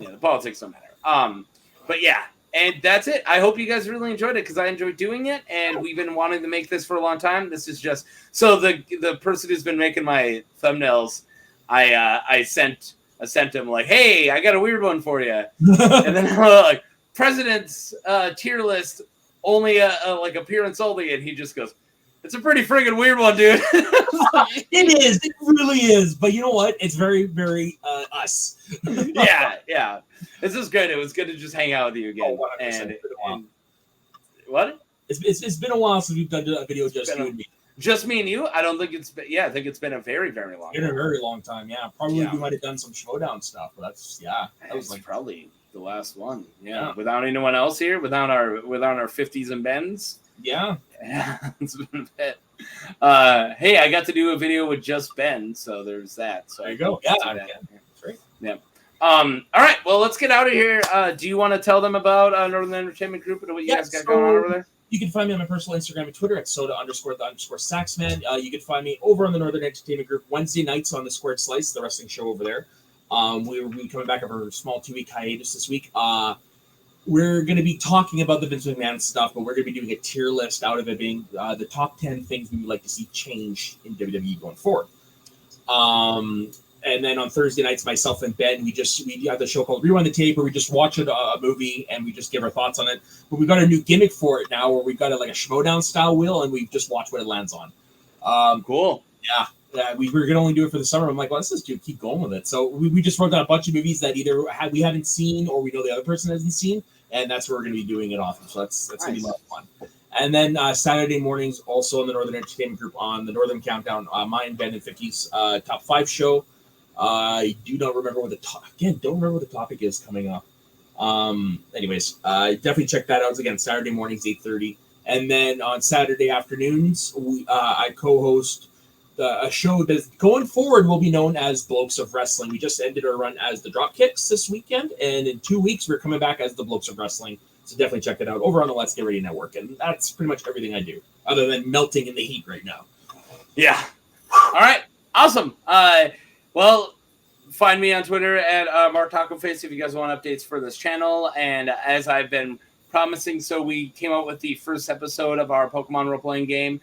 the politics don't matter. But yeah, and that's it. I hope you guys really enjoyed it because I enjoyed doing it, and we've been wanting to make this for a long time. This is just so the person who's been making my thumbnails, I sent him like, hey, I got a weird one for you, and then like president's tier list only like appearance only, and he just goes, it's a pretty friggin' weird one, dude. It is. It really is. But you know what? It's very, very us. yeah. This is good. It was good to just hang out with you again. Oh, and what? It's been a while since we've done a video just you and me. Just me and you? I don't think it's been. Yeah, I think it's been a very, very long time. Been a very long time. Yeah, probably we might have done some showdown stuff, but that was like probably the last one. Yeah, without anyone else here, without our 50s and Bens. Yeah, it's been a bit. Hey, I got to do a video with just Ben, so there's that. So there you go. Yeah, great. Yeah. All right. Well, let's get out of here. Do you want to tell them about Northern Entertainment Group and what you guys got going on over there? You can find me on my personal Instagram and Twitter at soda_the_saxman. You can find me over on the Northern Entertainment Group Wednesday nights on the Squared Slice, the wrestling show over there. We'll be coming back after a small 2-week hiatus this week. We're going to be talking about the Vince McMahon stuff, but we're going to be doing a tier list out of it being the top 10 things we would like to see change in WWE going forward. And then on Thursday nights, myself and Ben, we have the show called Rewind the Tape, where we just watch a movie and we just give our thoughts on it. But we've got a new gimmick for it now, where we've got like a Schmodown style wheel, and we just watch what it lands on. Cool. Yeah. We were gonna only do it for the summer. I'm like, well, let's just keep going with it. So we just wrote down a bunch of movies that either we haven't seen or we know the other person hasn't seen, and that's where we're gonna be doing it off of. So that's nice. Gonna be a lot of fun. And then Saturday mornings, also on the Northern Entertainment Group on the Northern Countdown, mine, Ben, and 50's top 5 show. I do not remember what don't remember what the topic is coming up. Anyways, definitely check that out. Again, Saturday mornings, 8:30. And then on Saturday afternoons, I co-host a show that going forward will be known as Blokes of Wrestling. We just ended our run as the Dropkicks this weekend, and in 2 weeks, we're coming back as the Blokes of Wrestling. So definitely check it out over on the Let's Get Ready Network. And that's pretty much everything I do, other than melting in the heat right now. Yeah. All right. Awesome. Well, find me on Twitter at Mark Taco Face if you guys want updates for this channel. And as I've been promising, so we came out with the first episode of our Pokemon role-playing game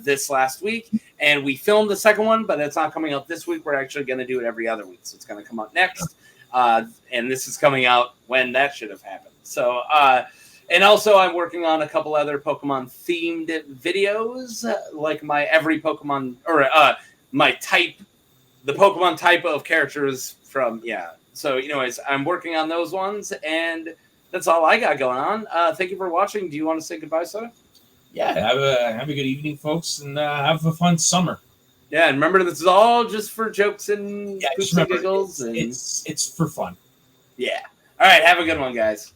this last week, and we filmed the second one, but it's not coming out this week. We're actually going to do it every other week, so it's going to come out next. And this is coming out when that should have happened. So, and also I'm working on a couple other Pokemon-themed videos, like my every Pokemon, or my type, the Pokemon type of characters from, So, anyways, I'm working on those ones, and that's all I got going on. Thank you for watching. Do you want to say goodbye, Soda? Yeah, have a good evening, folks, and have a fun summer. Yeah, and remember, this is all just for jokes and giggles. It's for fun. Yeah. All right, have a good one, guys.